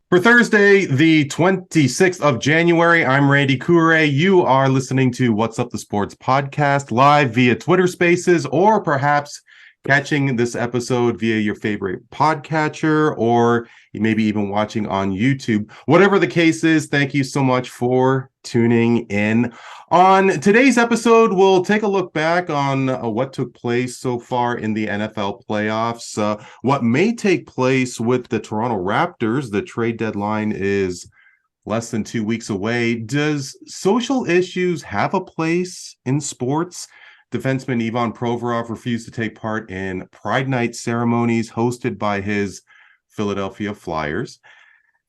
For Thursday, the 26th of January, I'm Randy Kure. You are listening to What's Up the Sports podcast live via Twitter Spaces, or perhaps catching this episode via your favorite podcatcher, or maybe even watching on YouTube. Whatever the case is, thank you so much for tuning in. On today's episode, we'll take a look back on what took place so far in the NFL playoffs, what may take place with the Toronto Raptors. The trade deadline is less than 2 weeks away. Does social issues have a place in sports? Defenseman Ivan Provorov refused to take part in Pride Night ceremonies hosted by his Philadelphia Flyers.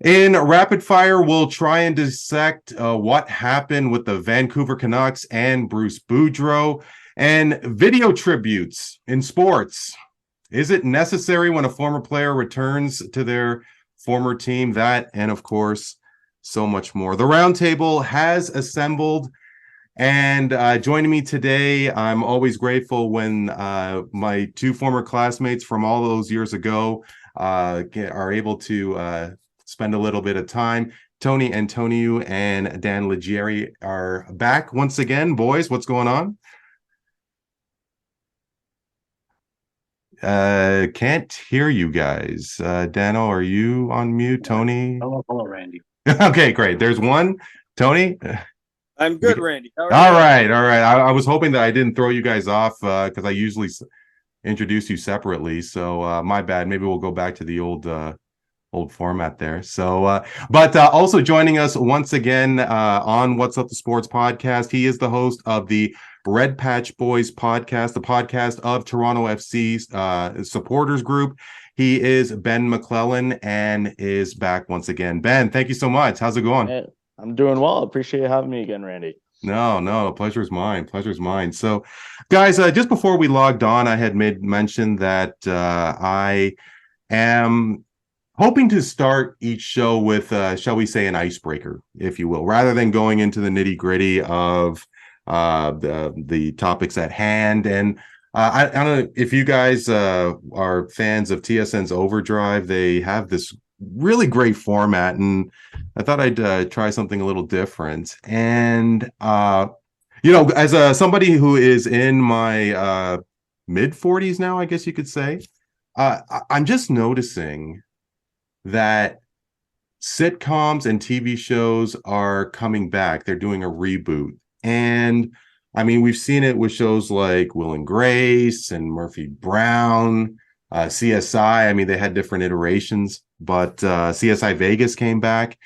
In Rapid Fire, we'll try and dissect what happened with the Vancouver Canucks and Bruce Boudreau, and video tributes in sports. Is it necessary when a former player returns to their former team? That, and of course, so much more. The Roundtable has assembled, and joining me today, I'm always grateful when my two former classmates from all those years ago are able to spend a little bit of time. Tony Antoniou and Dan Leggieri are back once again. Boys, what's going on? Can't hear you guys. Dano, are you on mute? Tony? Hello, Randy. Okay, great. There's one. Tony? I'm good, Randy. How are All you? right, all right. I was hoping that I didn't throw you guys off because I usually introduce you separately. So my bad. Maybe we'll go back to the old format there. So, but also joining us once again on What's Up the Sports podcast, he is the host of the Red Patch Boys podcast, the podcast of Toronto FC's supporters group. He is Ben McClellan and is back once again. Ben, thank you so much. How's it going? Hey, I'm doing well. Appreciate you having me again, Randy. No, pleasure's mine. Pleasure's mine. So, guys, just before we logged on, I had made mention that I am hoping to start each show with, shall we say, an icebreaker, if you will, rather than going into the nitty gritty of the topics at hand. And I don't know if you guys are fans of TSN's Overdrive. They have this really great format, and I thought I'd try something a little different. And as somebody who is in my mid 40s now, I guess you could say, I'm just noticing that sitcoms and TV shows are coming back. They're doing a reboot. And I mean, we've seen it with shows like Will and Grace and Murphy Brown, CSI. I mean, they had different iterations, but CSI Vegas came back.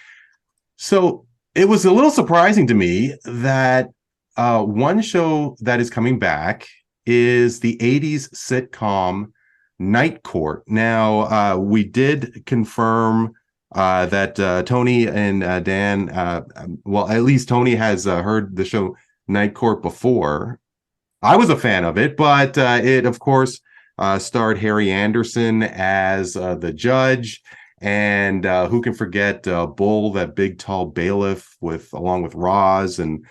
So it was a little surprising to me that one show that is coming back is the 80s sitcom Night Court. Now, we did confirm that Tony and Dan, well, at least Tony has heard the show Night Court before. I was a fan of it, but it, of course, starred Harry Anderson as the judge. And who can forget Bull, that big, tall bailiff, along with Roz and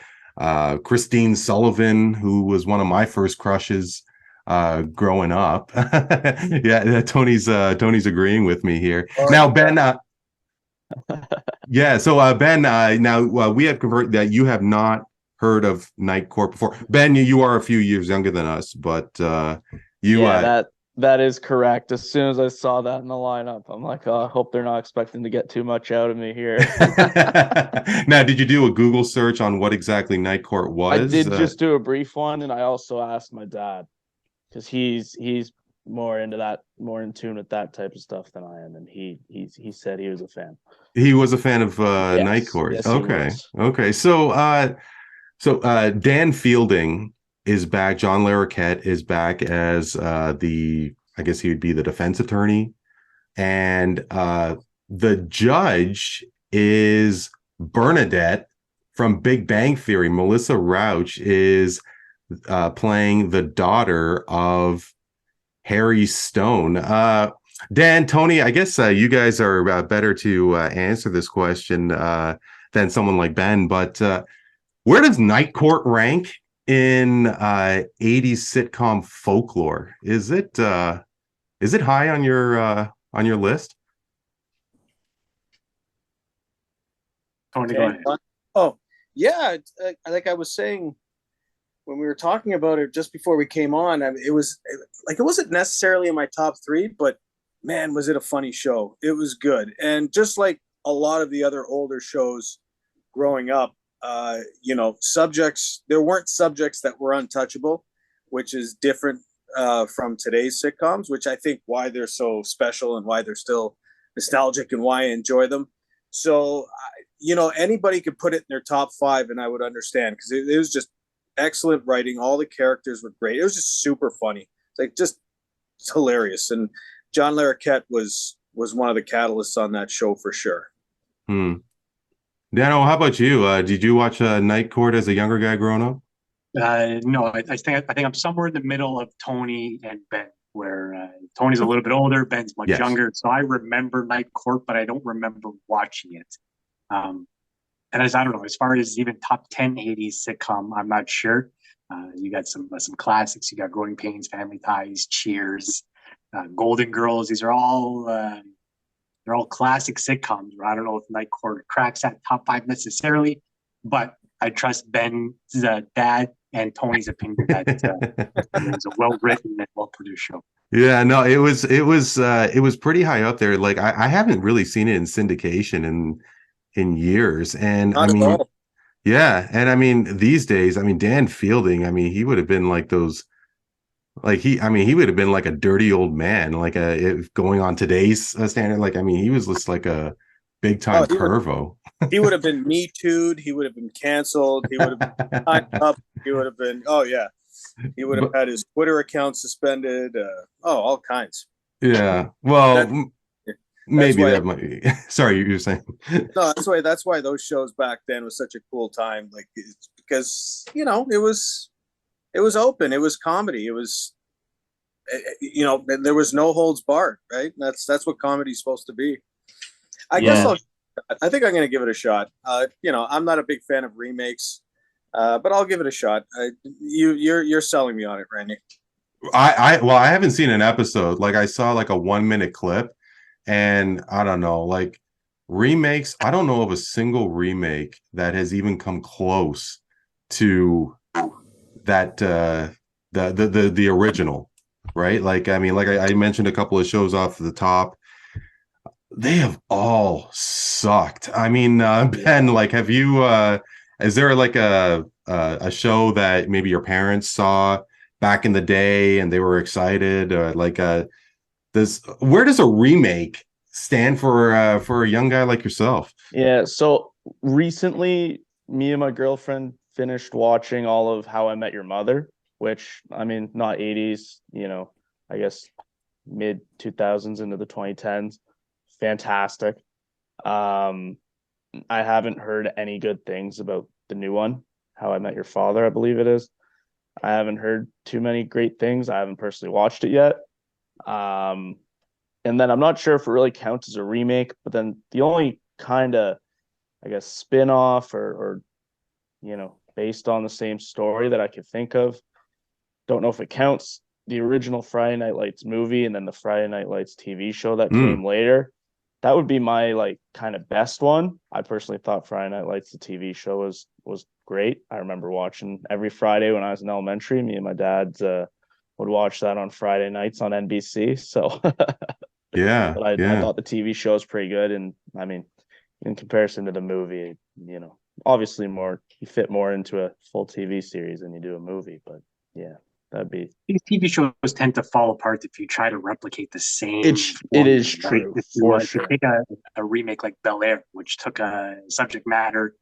Christine Sullivan, who was one of my first crushes growing up. Yeah, Tony's agreeing with me here. Now, Ben, yeah, so Ben, now we have converted that you have not heard of Night Court before. Ben, you are a few years younger than us, but that is correct. As soon as I saw that in the lineup, I'm like, oh, I hope they're not expecting to get too much out of me here. Now, did you do a Google search on what exactly Night Court was? I did just do a brief one, and I also asked my dad, because he's more into that, more in tune with that type of stuff than I am, and he said he was a fan. He was a fan of Yes, Night Court. yes, Okay. So Dan Fielding is back. John Larroquette is back as I guess he would be the defense attorney, and the judge is Bernadette from Big Bang Theory. Melissa Rauch is playing the daughter of Harry Stone. Dan, Tony, I guess you guys are better to answer this question than someone like Ben, but where does Night Court rank in 80s sitcom folklore? Is it high on your list? Tony, go ahead. Oh, yeah. Like I was saying when we were talking about it just before we came on, it wasn't necessarily in my top three, but man, was it a funny show. It was good. And just like a lot of the other older shows growing up, there weren't subjects that were untouchable, which is different from today's sitcoms, which I think why they're so special and why they're still nostalgic and why I enjoy them. So, anybody could put it in their top five and I would understand, because it was just excellent writing. All the characters were great. It was just super funny. It's like it's hilarious. And John Larroquette was one of the catalysts on that show for sure. Dano, how about you? Did you watch Night Court as a younger guy growing up? No, I think I'm somewhere in the middle of Tony and Ben, where Tony's a little bit older, Ben's much younger. So I remember Night Court, but I don't remember watching it. And I don't know, as far as even top 10 80s sitcom, I'm not sure. You got some classics. You got Growing Pains, Family Ties, Cheers, Golden Girls. These are all they're all classic sitcoms. I don't know if Night Court cracks that top five necessarily, but I trust Ben's dad and Tony's opinion that it was a well-written and well-produced show. Yeah, no, it was pretty high up there. Like I haven't really seen it in syndication in years, and Not at all. yeah, and I mean these days, I mean Dan Fielding, I mean he would have been like those, like he would have been like a dirty old man, like if going on today's standard. Like I mean he was just like a big time pervo. He would have been Me Too'd. He would have been canceled. He would have been tied up. He would have been, he would have had his Twitter account suspended. All kinds. Yeah. Well, maybe that might be. Sorry, you were saying. No, that's why those shows back then was such a cool time. Like, it's because it was open. It was comedy. It was, there was no holds barred, right? That's what comedy's supposed to be. I think I'm going to give it a shot. I'm not a big fan of remakes, but I'll give it a shot. You're selling me on it, Randy. I haven't seen an episode. Like I saw like a 1-minute clip, and I don't know, like remakes. I don't know of a single remake that has even come close to that the original, right? Like I mean, like I mentioned a couple of shows off the top. They have all sucked. I mean, Ben, like, have you? Is there like a show that maybe your parents saw back in the day and they were excited? Where does a remake stand for a young guy like yourself? Yeah. So recently, me and my girlfriend finished watching all of How I Met Your Mother, which I mean, not 80s, I guess mid 2000s into the 2010s. Fantastic. I haven't heard any good things about the new one, How I Met Your Father, I believe it is. I haven't heard too many great things. I haven't personally watched it yet. And then I'm not sure if it really counts as a remake, but then the only kind of, I guess, spin-off or based on the same story that I could think of, don't know if it counts, the original Friday Night Lights movie and then the Friday Night Lights TV show that came later. That would be my like kind of best one. I personally thought Friday Night Lights, the TV show, was great. I remember watching every Friday when I was in elementary. Me and my dad would watch that on Friday nights on NBC. So yeah, but I thought the TV show was pretty good. And I mean, in comparison to the movie, obviously you fit more into a full TV series than you do a movie. But yeah. These TV shows tend to fall apart if you try to replicate the same. It is true. Right? If you take a remake like Bel Air, which took a subject matter,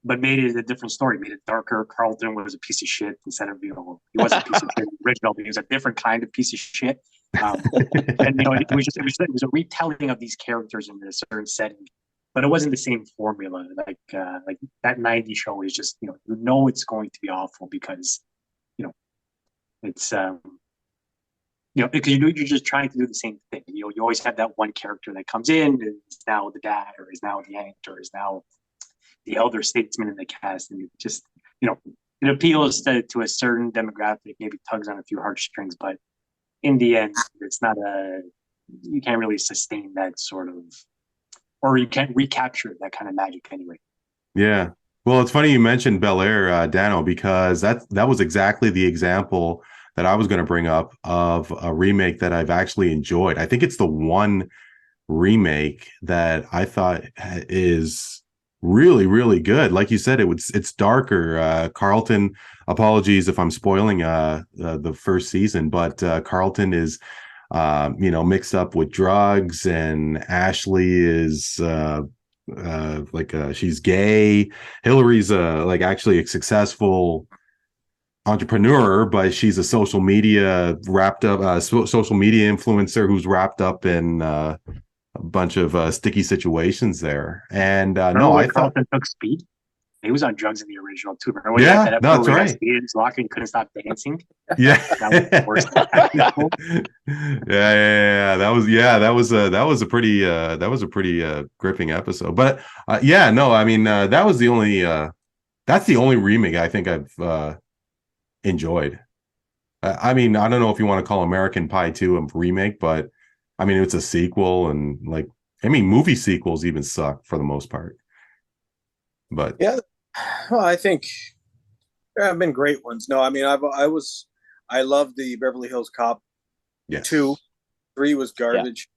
but made it a different story, made it darker. Carlton was a piece of shit instead of he wasn't a piece of shit original, but he was a different kind of piece of shit. And it was a retelling of these characters in a certain setting, but it wasn't the same formula. Like that '90s show is just it's going to be awful because. It's because you're just trying to do the same thing. You always have that one character that comes in and is now the dad, or is now the aunt, or is now the elder statesman in the cast, and it just it appeals to a certain demographic, maybe tugs on a few heartstrings, but in the end, it's not you can't really sustain that sort of or you can't recapture that kind of magic anyway. Yeah. Well, it's funny you mentioned Bel Air, Dano, because that was exactly the example that I was going to bring up of a remake that I've actually enjoyed. I think it's the one remake that I thought is really, really good. Like you said, it's darker. Carlton, apologies if I'm spoiling the first season, but Carlton is mixed up with drugs, and Ashley is she's gay. Hillary's like actually a successful entrepreneur, but she's a social media social media influencer who's wrapped up in a bunch of sticky situations there. And Remember when Carlton took speed? He was on drugs in the original too. Remember when he got that episode that's where he right. got speed in his locker and couldn't stop dancing? Yeah. That was the worst. Yeah. That was a pretty gripping episode. But I mean that was the only that's the only remake I think I've enjoyed. I mean, I don't know if you want to call American Pie 2 a remake, but I mean it's a sequel, and movie sequels even suck for the most part. But yeah, well, I think there have been great ones. No, I mean I love the Beverly Hills Cop. yes. 2, 3 was garbage.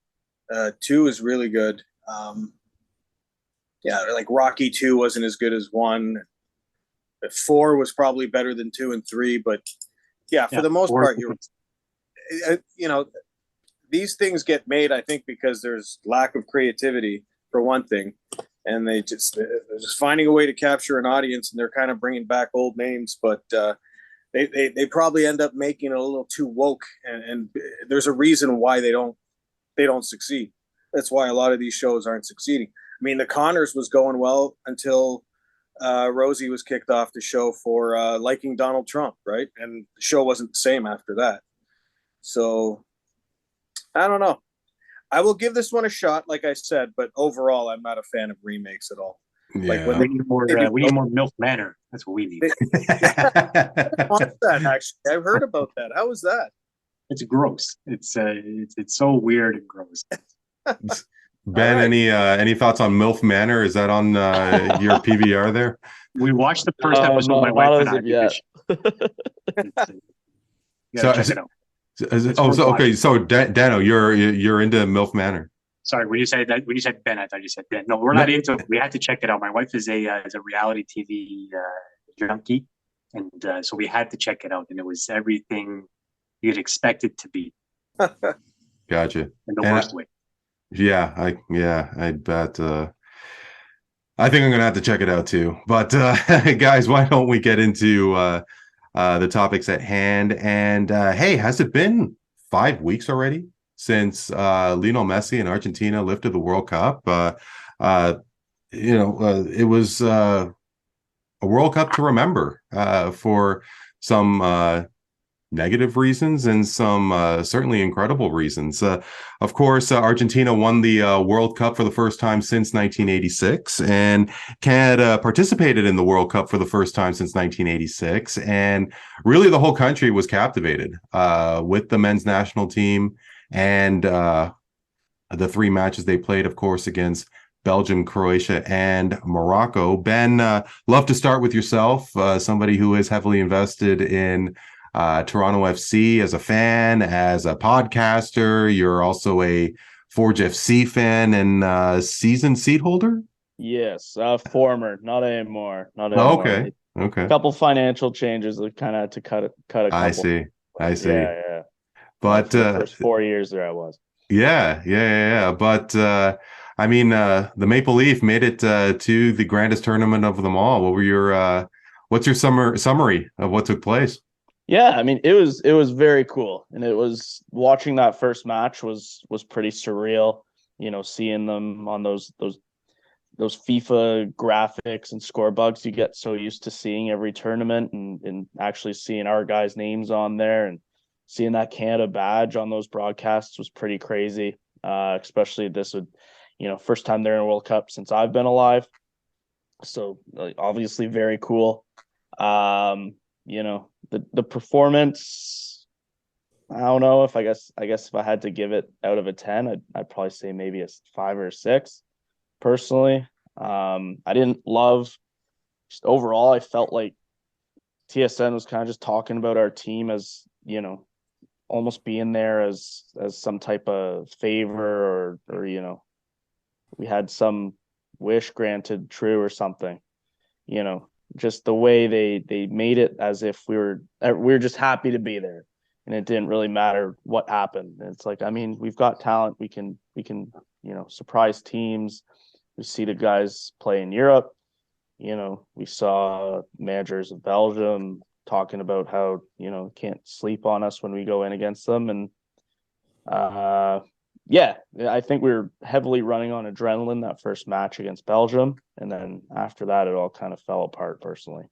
2 is really good. Like Rocky 2 wasn't as good as 1. 4 was probably better than 2 and 3, but for the most part, these things get made, I think, because there's lack of creativity for one thing, and they're just finding a way to capture an audience, and they're kind of bringing back old names, but they probably end up making it a little too woke, and there's a reason why they don't succeed. That's why a lot of these shows aren't succeeding. I mean, The Conners was going well until Rosie was kicked off the show for liking Donald Trump, right? And the show wasn't the same after that. So I don't know. I will give this one a shot, like I said, but overall, I'm not a fan of remakes at all. Yeah. Like when we need more MILF Manor. That's what we need. I want that, actually. I've heard about that. How was that? It's gross. It's so weird and gross. Ben, right. any thoughts on MILF Manor? Is that on your PVR there? We watched the first episode. My wife and I. Check it out. Okay. So Dano, you're into MILF Manor. Sorry, when you said Ben, I thought you said Ben. No, we're not into it. We had to check it out. My wife is a reality TV junkie, and so we had to check it out, and it was everything you'd expect it to be. Gotcha. In the worst way. Yeah, I bet. I think I'm gonna have to check it out too. But guys, why don't we get into the topics at hand? And hey, has it been 5 weeks already since Lionel Messi and Argentina lifted the World Cup? It was a World Cup to remember for some negative reasons and some certainly incredible reasons. Of course, Argentina won the World Cup for the first time since 1986, and Canada participated in the World Cup for the first time since 1986. And really, the whole country was captivated with the men's national team and the 3 matches they played, of course, against Belgium, Croatia, and Morocco. Ben, love to start with yourself, somebody who is heavily invested in Toronto FC as a fan, as a podcaster. You're also a Forge FC fan and season seat holder? Yes, former, not anymore. Not anymore. Okay. A couple financial changes that kind of had to cut a couple. I see. Yeah. But for the first 4 years there I was. Yeah. But I mean, the Maple Leaf made it to the grandest tournament of them all. What's your summary of what took place? Yeah, I mean, it was very cool, and it was watching that first match was pretty surreal. Seeing them on those FIFA graphics and score bugs you get so used to seeing every tournament, and actually seeing our guys' names on there and seeing that Canada badge on those broadcasts was pretty crazy. Especially this would, first time they're in a World Cup since I've been alive, so obviously very cool. The performance, I don't know if I guess if I had to give it out of a 10, I'd probably say maybe a 5 or a 6. personally. I didn't love, just overall, I felt like TSN was kind of just talking about our team as, almost being there as some type of favor, or we had some wish granted true or something. Just the way they made it as if we were just happy to be there, and it didn't really matter what happened. And it's like, I mean, we've got talent. We can surprise teams. We see the guys play in Europe. We saw managers of Belgium talking about how, can't sleep on us when we go in against them. And yeah, I think we were heavily running on adrenaline that first match against Belgium. And then after that, it all kind of fell apart personally.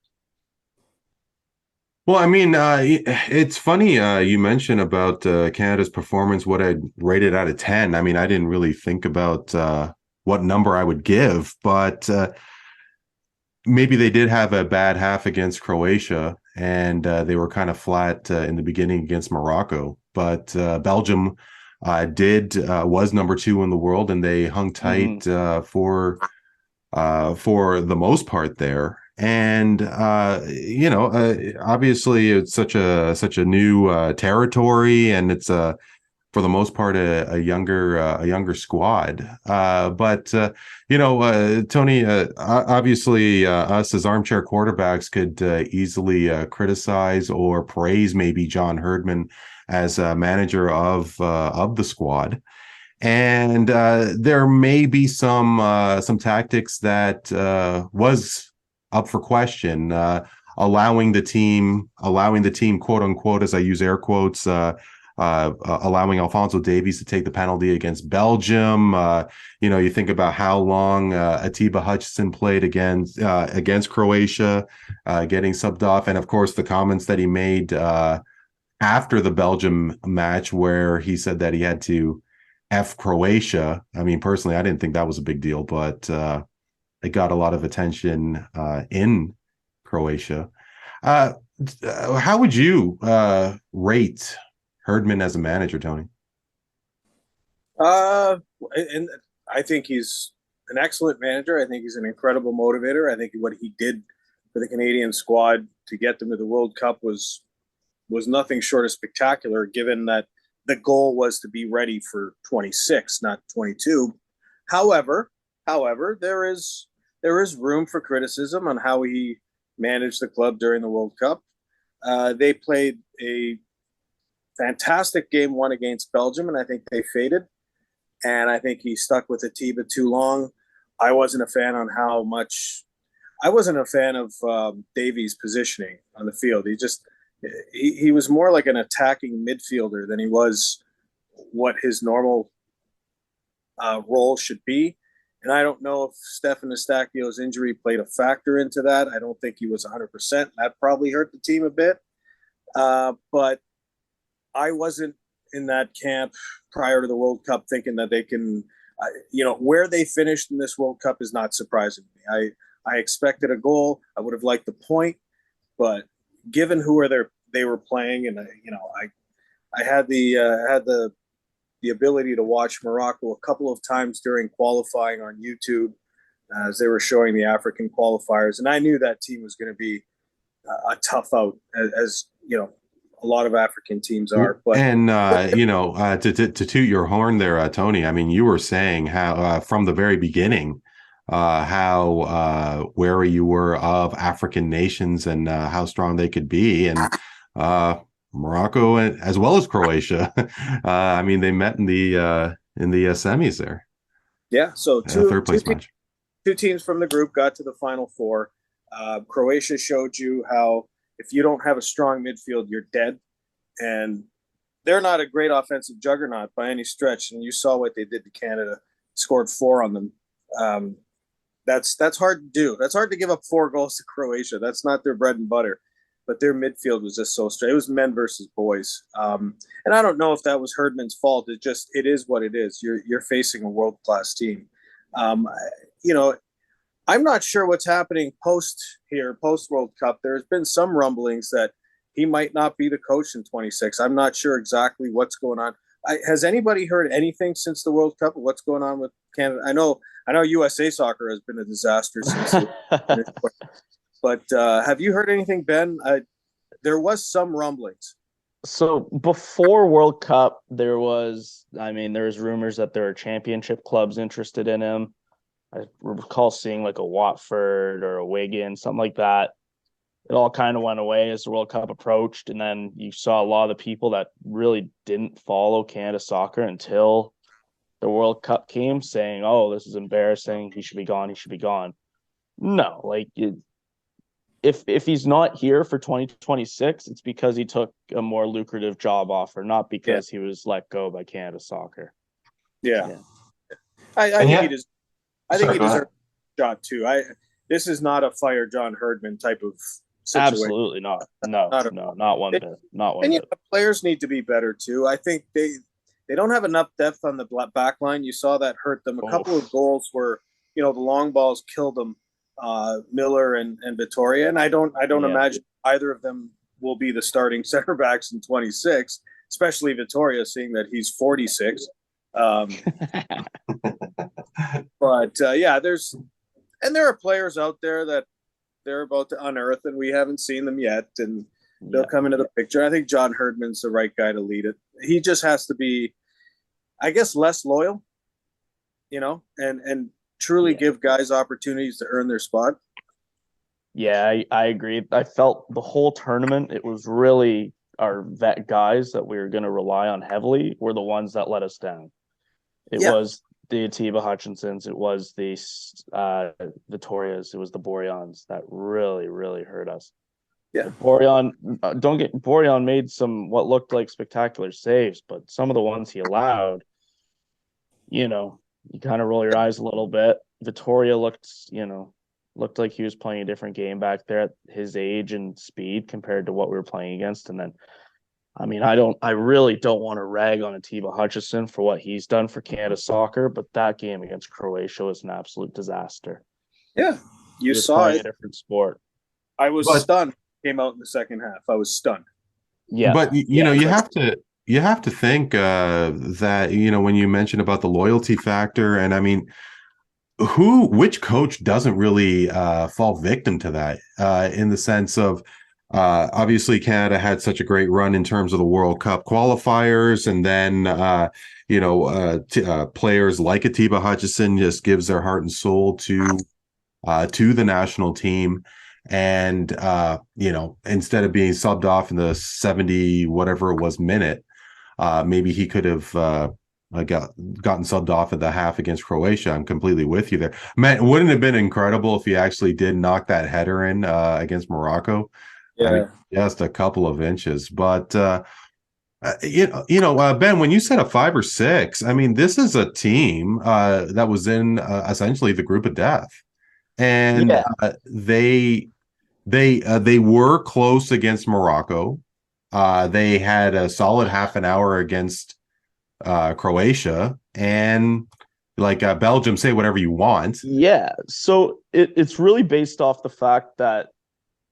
Well, I mean, it's funny you mentioned about Canada's performance, what I'd rate it out of 10. I mean, I didn't really think about what number I would give, but maybe they did have a bad half against Croatia, and they were kind of flat in the beginning against Morocco. But Belgium was number 2 in the world, and they hung tight for the most part there. And obviously it's such a new territory, and it's for the most part a younger squad. But Tony, obviously us as armchair quarterbacks could easily criticize or praise maybe John Herdman as a manager of the squad. And there may be some tactics that was up for question, allowing the team, quote unquote, as I use air quotes, allowing Alphonso Davies to take the penalty against Belgium. You think about how long Atiba Hutchinson played against Croatia, getting subbed off, and of course the comments that he made after the Belgium match, where he said that he had to F Croatia. I mean, personally, I didn't think that was a big deal, but it got a lot of attention in Croatia. How would you rate Herdman as a manager, Tony? And I think he's an excellent manager. I think he's an incredible motivator. I think what he did for the Canadian squad to get them to the World Cup was nothing short of spectacular, given that the goal was to be ready for 26, not 22. However, there is room for criticism on how he managed the club during the World Cup. They played a fantastic game 1 against Belgium, and I think they faded. And I think he stuck with Atiba too long. I wasn't a fan of Davies' positioning on the field. He was more like an attacking midfielder than he was what his normal role should be. And I don't know if Stefan Eustachio's injury played a factor into that. I don't think he was 100%. That probably hurt the team a bit. But I wasn't in that camp prior to the World Cup thinking that they can, where they finished in this World Cup is not surprising me. I expected a goal. I would have liked the point, but given who they were playing, and I had the ability to watch Morocco a couple of times during qualifying on YouTube as they were showing the African qualifiers, and I knew that team was going to be a tough out, as a lot of African teams are. But to toot your horn there, Tony, I mean, you were saying how from the very beginning how wary you were of African nations and how strong they could be, and Morocco as well as Croatia. I mean, they met in the semis there. Yeah, so third place match. 2 teams from the group got to the Final Four. Croatia showed you how if you don't have a strong midfield, you're dead. And they're not a great offensive juggernaut by any stretch. And you saw what they did to Canada, scored 4 on them. That's hard to do. That's hard to give up 4 goals to Croatia. That's not their bread and butter. But their midfield was just so straight. It was men versus boys. And I don't know if that was Herdman's fault. It is what it is. You're facing a world-class team. I'm not sure what's happening post World Cup. There's been some rumblings that he might not be the coach in 26. I'm not sure exactly what's going on. Has anybody heard anything since the World Cup of what's going on with Canada? I know USA Soccer has been a disaster since, but have you heard anything, Ben? There was some rumblings. So before World Cup, there was rumors that there are championship clubs interested in him. I recall seeing like a Watford or a Wigan, something like that. It all kind of went away as the World Cup approached, and then you saw a lot of the people that really didn't follow Canada soccer until the World Cup came, saying, "Oh, this is embarrassing. He should be gone. He should be gone." No, if he's not here for 2026, it's because he took a more lucrative job offer, not because he was let go by Canada Soccer. Yeah. I think he does. I think he deserves a shot too. This is not a fire John Herdman type of situation. Absolutely not. No, not one bit. Not one bit. Players need to be better too. I think they don't have enough depth on the back line. You saw that hurt them. A couple of goals where the long balls killed them. Miller and Vittoria, and I don't imagine either of them will be the starting center backs in 26, especially Vittoria, seeing that he's 46. But there are players out there that they're about to unearth, and we haven't seen them yet, and they'll come into the picture. I think John Herdman's the right guy to lead it. He just has to be, I guess, less loyal, and truly give guys opportunities to earn their spot. Yeah, I agree. I felt the whole tournament, it was really our vet guys that we were going to rely on heavily were the ones that let us down. It was the Atiba Hutchinsons, it was the Vittorias, it was the Boryans that really, really hurt us. Yeah. Borjan made some what looked like spectacular saves, but some of the ones he allowed, you kind of roll your eyes a little bit. Vittoria looked like he was playing a different game back there at his age and speed compared to what we were playing against. And then, I really don't want to rag on Atiba Hutchinson for what he's done for Canada soccer, but that game against Croatia was an absolute disaster. Yeah, you saw it. A different sport. I was stunned. Came out in the second half. I was stunned. Yeah, but you have to think that when you mention about the loyalty factor, and which coach doesn't really fall victim to that in the sense of obviously Canada had such a great run in terms of the World Cup qualifiers, and then players like Atiba Hutchinson just gives their heart and soul to the national team. And instead of being subbed off in the 70 whatever it was minute, maybe he could have gotten subbed off at the half against Croatia. I'm completely with you there. Man, wouldn't it have been incredible if he actually did knock that header in against Morocco? Yeah, just a couple of inches. But Ben, when you said a 5 or 6, this is a team that was in essentially the group of death. And they were close against Morocco. They had a solid half an hour against Croatia, and Belgium, say whatever you want. Yeah, so it's really based off the fact that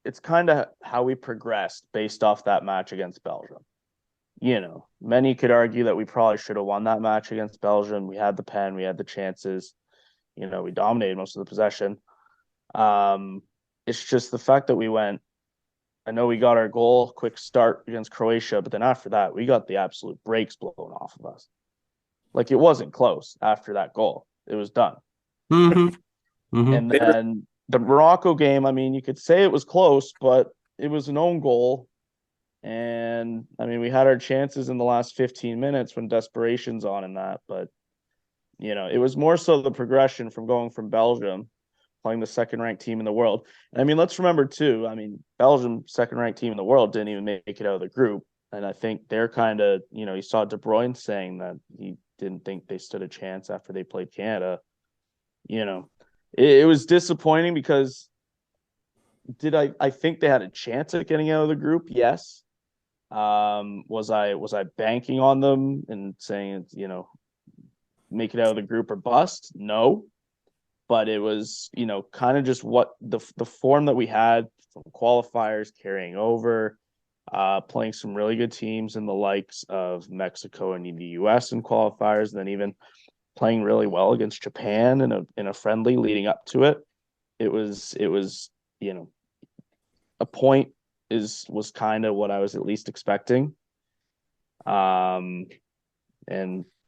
it's kind of how we progressed based off that match against Belgium. Many could argue that we probably should have won that match against Belgium. We had the pen, we had the chances. We dominated most of the possession. It's just the fact that we went, I know we got our goal, quick start against Croatia, but then after that, we got the absolute brakes blown off of us. It wasn't close after that goal. It was done. Mm-hmm. Mm-hmm. And then the Morocco game, you could say it was close, but it was an own goal. And, we had our chances in the last 15 minutes when desperation's on in that. But, it was more so the progression from going from Belgium, playing the second-ranked team in the world. And let's remember too, Belgium, second-ranked team in the world, didn't even make it out of the group. And I think they're kind of, you saw De Bruyne saying that he didn't think they stood a chance after they played Canada. It was disappointing because I think they had a chance at getting out of the group? Yes. Was I banking on them and saying, make it out of the group or bust? No. But it was, kind of just what the form that we had from qualifiers carrying over. playing some really good teams in the likes of Mexico and the US in qualifiers, and then even playing really well against Japan in a friendly leading up to it. It was a point was kind of what I was at least expecting. And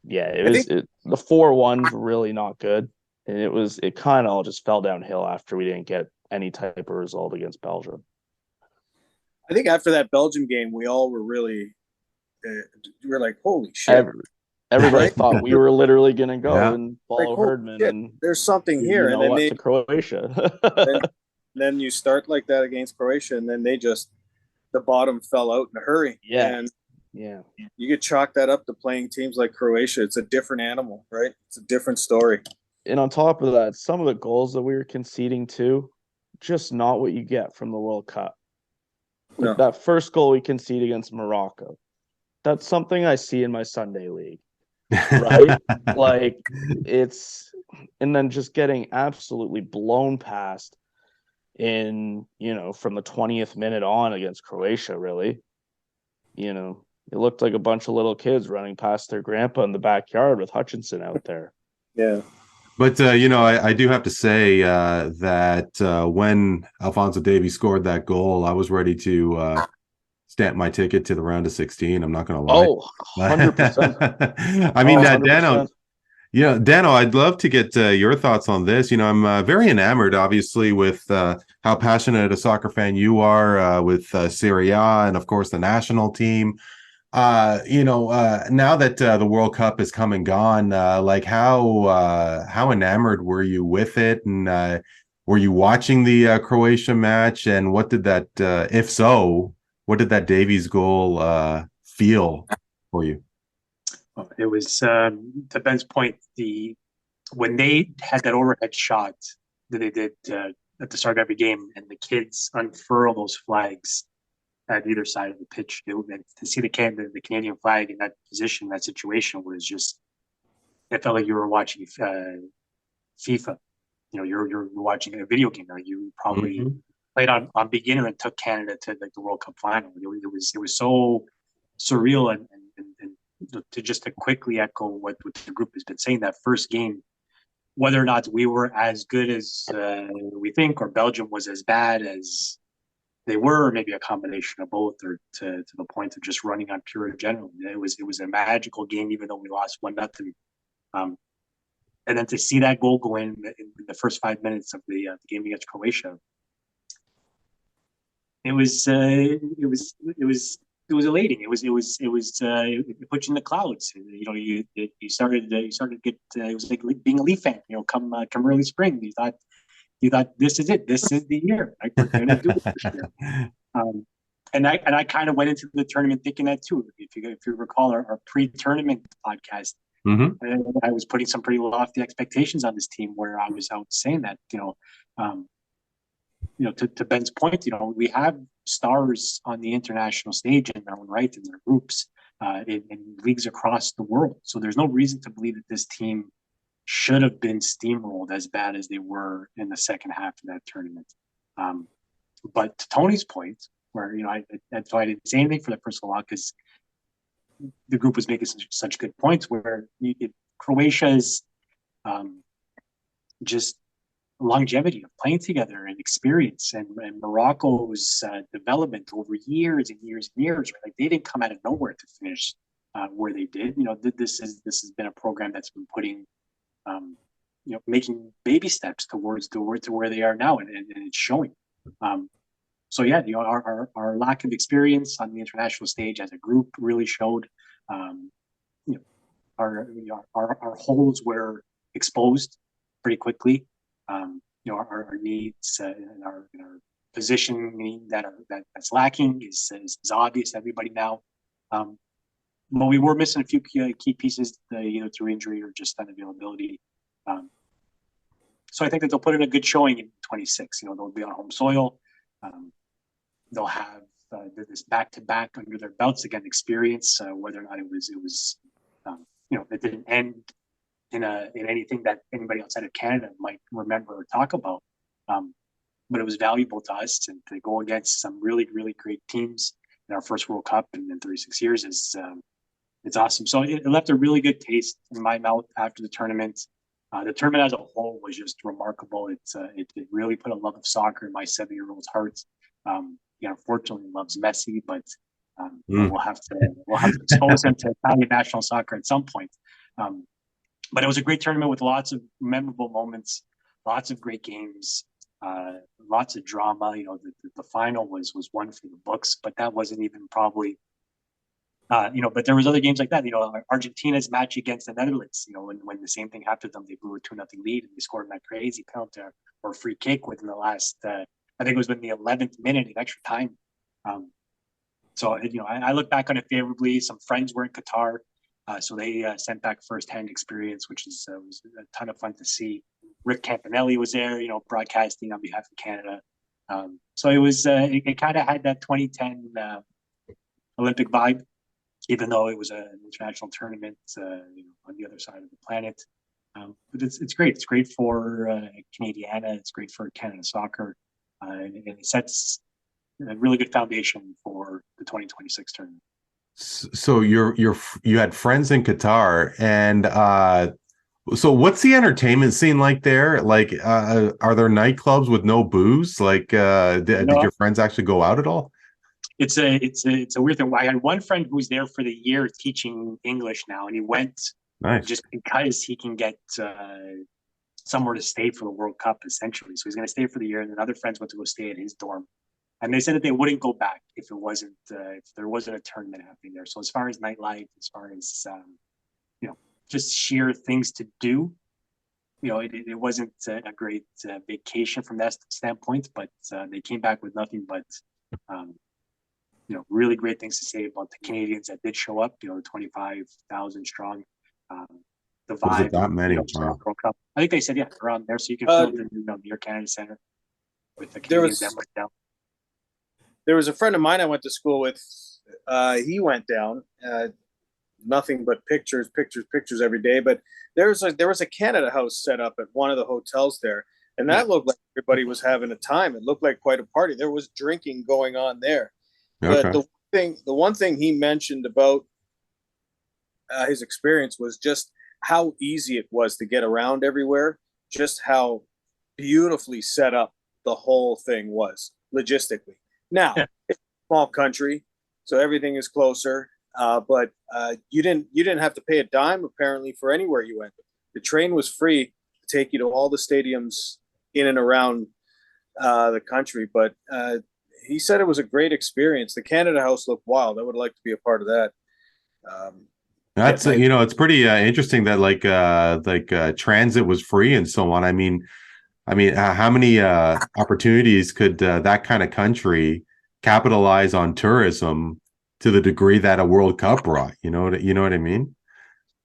yeah, the 4-1's really not good. And it kind of all just fell downhill after we didn't get any type of result against Belgium. I think after that Belgium game, we all were really, we were like, holy shit. Everybody thought we were literally going to go and follow like, Herdman. Shit, and there's something here. And then to Croatia. then you start like that against Croatia, and then the bottom fell out in a hurry. Yeah. And yeah. You could chalk that up to playing teams like Croatia. It's a different animal, right? It's a different story. And on top of that, some of the goals that we were conceding too, just not what you get from the World Cup. No. That first goal we concede against Morocco, that's something I see in my Sunday league, right? Like and then just getting absolutely blown past from the 20th minute on against Croatia, really. It looked like a bunch of little kids running past their grandpa in the backyard with Hutchinson out there. Yeah. But, I do have to say that when Alphonso Davies scored that goal, I was ready to stamp my ticket to the round of 16. I'm not going to lie. Oh, 100%. I mean, 100%. Dano, I'd love to get your thoughts on this. I'm very enamored, obviously, with how passionate a soccer fan you are with Serie A and, of course, the national team. Now that the World Cup is come and gone, like how enamored were you with it, and were you watching the Croatia match, and what did that, if so, what did that Davies goal feel for you? It was to Ben's point. When they had that overhead shot that they did at the start of every game, and the kids unfurl those flags at either side of the pitch, to see the Canadian flag in that position, that situation was just, it felt like you were watching FIFA. You're watching a video game. Like you probably played on beginner and took Canada to like the World Cup final. It was so surreal, and to quickly echo what the group has been saying, that first game, whether or not we were as good as we think, or Belgium was as bad as they were, or maybe a combination of both, or to the point of just running on pure adrenaline. It was a magical game, even though we lost 1-0. And then to see that goal go in the first 5 minutes of the game against Croatia, it was elating. It put you in the clouds. You started to get. It was like being a Leaf fan. Come early spring, you thought this is it. This is the year. Like, we're going to do it this year. And I kind of went into the tournament thinking that too. If you recall our pre-tournament podcast, I was putting some pretty lofty expectations on this team, where I was out saying that to Ben's point, we have stars on the international stage in their own right, in their groups, in leagues across the world. So there's no reason to believe that this team should have been steamrolled as bad as they were in the second half of that tournament. But to Tony's point, where that's why I didn't say anything for the first while, because the group was making such good points, where Croatia's just longevity of playing together and experience, and Morocco's development over years and years and years. Right? Like, they didn't come out of nowhere to finish where they did. This has been a program that's been putting, making baby steps towards where they are now, and it's showing. So yeah, our lack of experience on the international stage as a group really showed. Our holes were exposed pretty quickly. Our needs and our positioning that's lacking is obvious to everybody now. But we were missing a few key pieces, either through injury or just unavailability. So I think that they'll put in a good showing in 26. They'll be on home soil. They'll have this back-to-back under their belts, again, experience. Whether or not it was it didn't end in anything that anybody outside of Canada might remember or talk about. But it was valuable to us to go against some really, really great teams in our first World Cup in 36 years is it's awesome. So it left a really good taste in my mouth after the tournament. The tournament as a whole was just remarkable. It really put a love of soccer in my 7-year-old's heart. Unfortunately loves Messi, but we'll have to expose him to Italian national soccer at some point. But it was a great tournament with lots of memorable moments, lots of great games, lots of drama. The final was one for the books, but that wasn't even probably. But there was other games like that. Argentina's match against the Netherlands. When the same thing happened to them, they blew a 2-0 lead and they scored that crazy penalty or free kick within the last. I think it was in the 11th minute in extra time. I look back on it favorably. Some friends were in Qatar, so they sent back firsthand experience, which was a ton of fun to see. Rick Campanelli was there, broadcasting on behalf of Canada. So it was it kind of had that 2010 Olympic vibe, even though it was an international tournament, on the other side of the planet. But it's great. It's great for Canadiana. It's great for Canada soccer, and it sets a really good foundation for the 2026 tournament. So you had friends in Qatar, and so what's the entertainment scene like there? Like, are there nightclubs with no booze? Like, did your friends actually go out at all? It's a weird thing. I had one friend who's there for the year teaching English now, and he went just because he can get somewhere to stay for the World Cup, essentially. So he's going to stay for the year, and then other friends went to go stay at his dorm. And they said that they wouldn't go back if there wasn't a tournament happening there. So as far as nightlife, as far as just sheer things to do, it wasn't a great vacation from that standpoint. But they came back with nothing but really great things to say about the Canadians that did show up. 25,000 strong. The vibe. Was it that many? World Cup. I think they said around there, so you can fill the near Canada Center with the Canadians that went down. There was a friend of mine I went to school with. He went down. Nothing but pictures every day. But there was a Canada House set up at one of the hotels there, and that looked like everybody was having a time. It looked like quite a party. There was drinking going on there. Okay. But the one thing he mentioned about his experience was just how easy it was to get around everywhere. Just how beautifully set up the whole thing was logistically. Now, it's a small country, so everything is closer. But you didn't have to pay a dime apparently for anywhere you went. The train was free to take you to all the stadiums in and around the country. But he said it was a great experience. The Canada House looked wild. I would like to be a part of that. That's it's pretty interesting that transit was free and so on. I mean, how many opportunities could that kind of country capitalize on tourism to the degree that a World Cup brought? You know what I mean?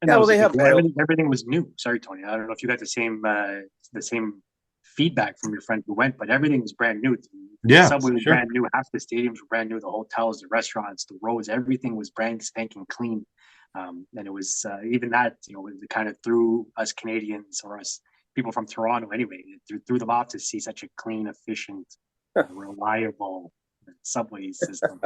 And yeah, well, they have everything was new. Sorry, Tony. I don't know if you got the same feedback from your friend who went, but everything was brand new. The subway was brand new. Half the stadiums were brand new. The hotels, the restaurants, the roads, everything was brand spanking clean. And it was even that, it kind of threw us Canadians or us people from Toronto anyway, threw them off to see such a clean, efficient, reliable subway system.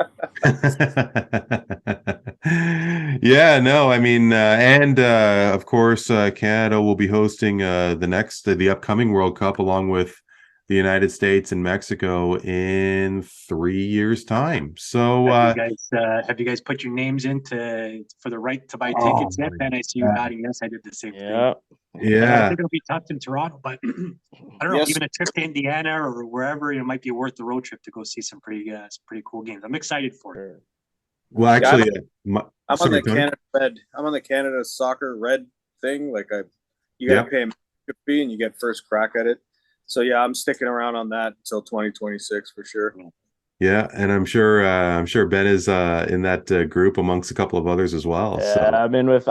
And of course, Canada will be hosting the upcoming World Cup along with the United States and Mexico in 3 years' time. So, have you guys put your names in for the right to buy tickets yet? And I see you nodding yes. I did the same thing. Yeah, I think it'll be tough in Toronto, but I don't know. Even a trip to Indiana or wherever, it might be worth the road trip to go see some pretty cool games. I'm excited for it. Well, actually, I'm on the Canada Soccer Red thing. Like you got to pay a membership fee and you get first crack at it. So yeah, I'm sticking around on that until 2026 for sure. Yeah, and I'm sure Ben is in that group amongst a couple of others as well. Yeah, so.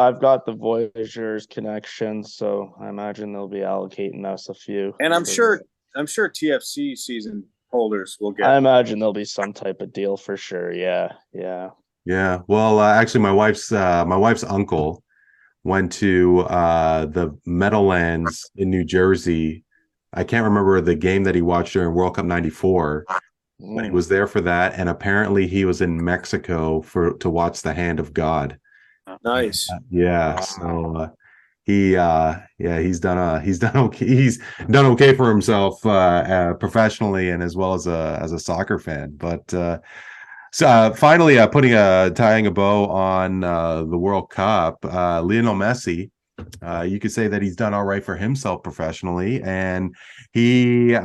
I've got the Voyageurs connection, so I imagine they'll be allocating us a few. And I'm sure TFC season holders will get. I imagine there'll be some type of deal for sure. Yeah. Well, actually, my wife's uncle went to the Meadowlands in New Jersey. I can't remember the game that he watched during World Cup '94. but he was there for that, and apparently he was in Mexico to watch the hand of God. Nice. Yeah, so he's done okay for himself professionally and as well as a soccer fan. But finally, tying a bow on the World Cup, Lionel Messi. You could say that he's done all right for himself professionally, and he,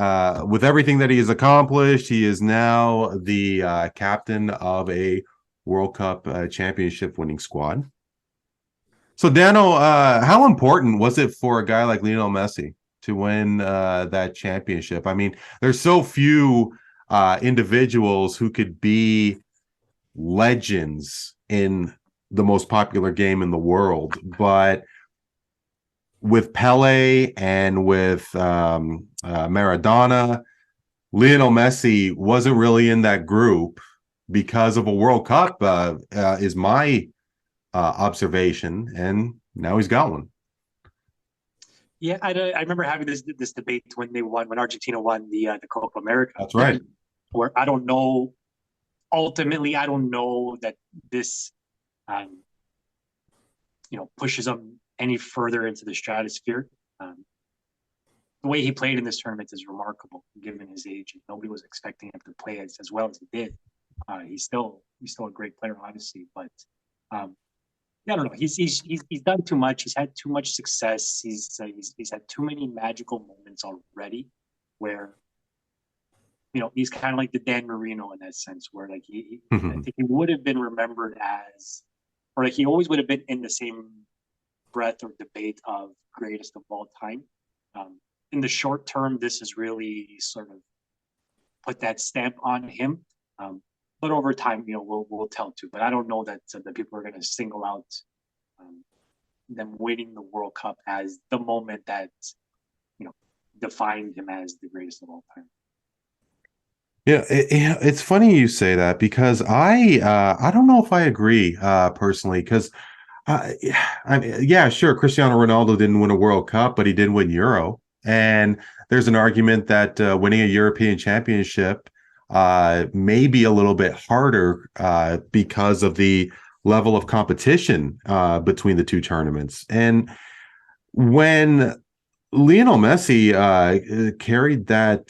with everything that he has accomplished, he is now the captain of a World Cup championship winning squad. So, Dano, how important was it for a guy like Lionel Messi to win that championship? I mean, there's so few individuals who could be legends in the most popular game in the world, but with Pele and with Maradona, Lionel Messi wasn't really in that group because of a World Cup, is my observation, and now he's got one. Yeah, I remember having this debate when Argentina won the Copa America. That's right. Where I don't know. Ultimately, I don't know that this, pushes him any further into the stratosphere. The way he played in this tournament is remarkable, given his age. Nobody was expecting him to play as well as he did. He's still a great player, obviously, but I don't know. He's done too much. He's had too much success. He's had too many magical moments already, where he's kind of like the Dan Marino in that sense, where like I think he would have been remembered as, or like he always would have been in the same breath or debate of greatest of all time. In the short term, this has really sort of put that stamp on him. But over time, we'll tell too. But I don't know that the people are going to single out them winning the World Cup as the moment that defined him as the greatest of all time. Yeah, it's funny you say that, because I don't know if I agree personally, because yeah, sure, Cristiano Ronaldo didn't win a World Cup, but he did win Euro, and there's an argument that winning a European championship may be a little bit harder because of the level of competition between the two tournaments. And when Lionel Messi carried that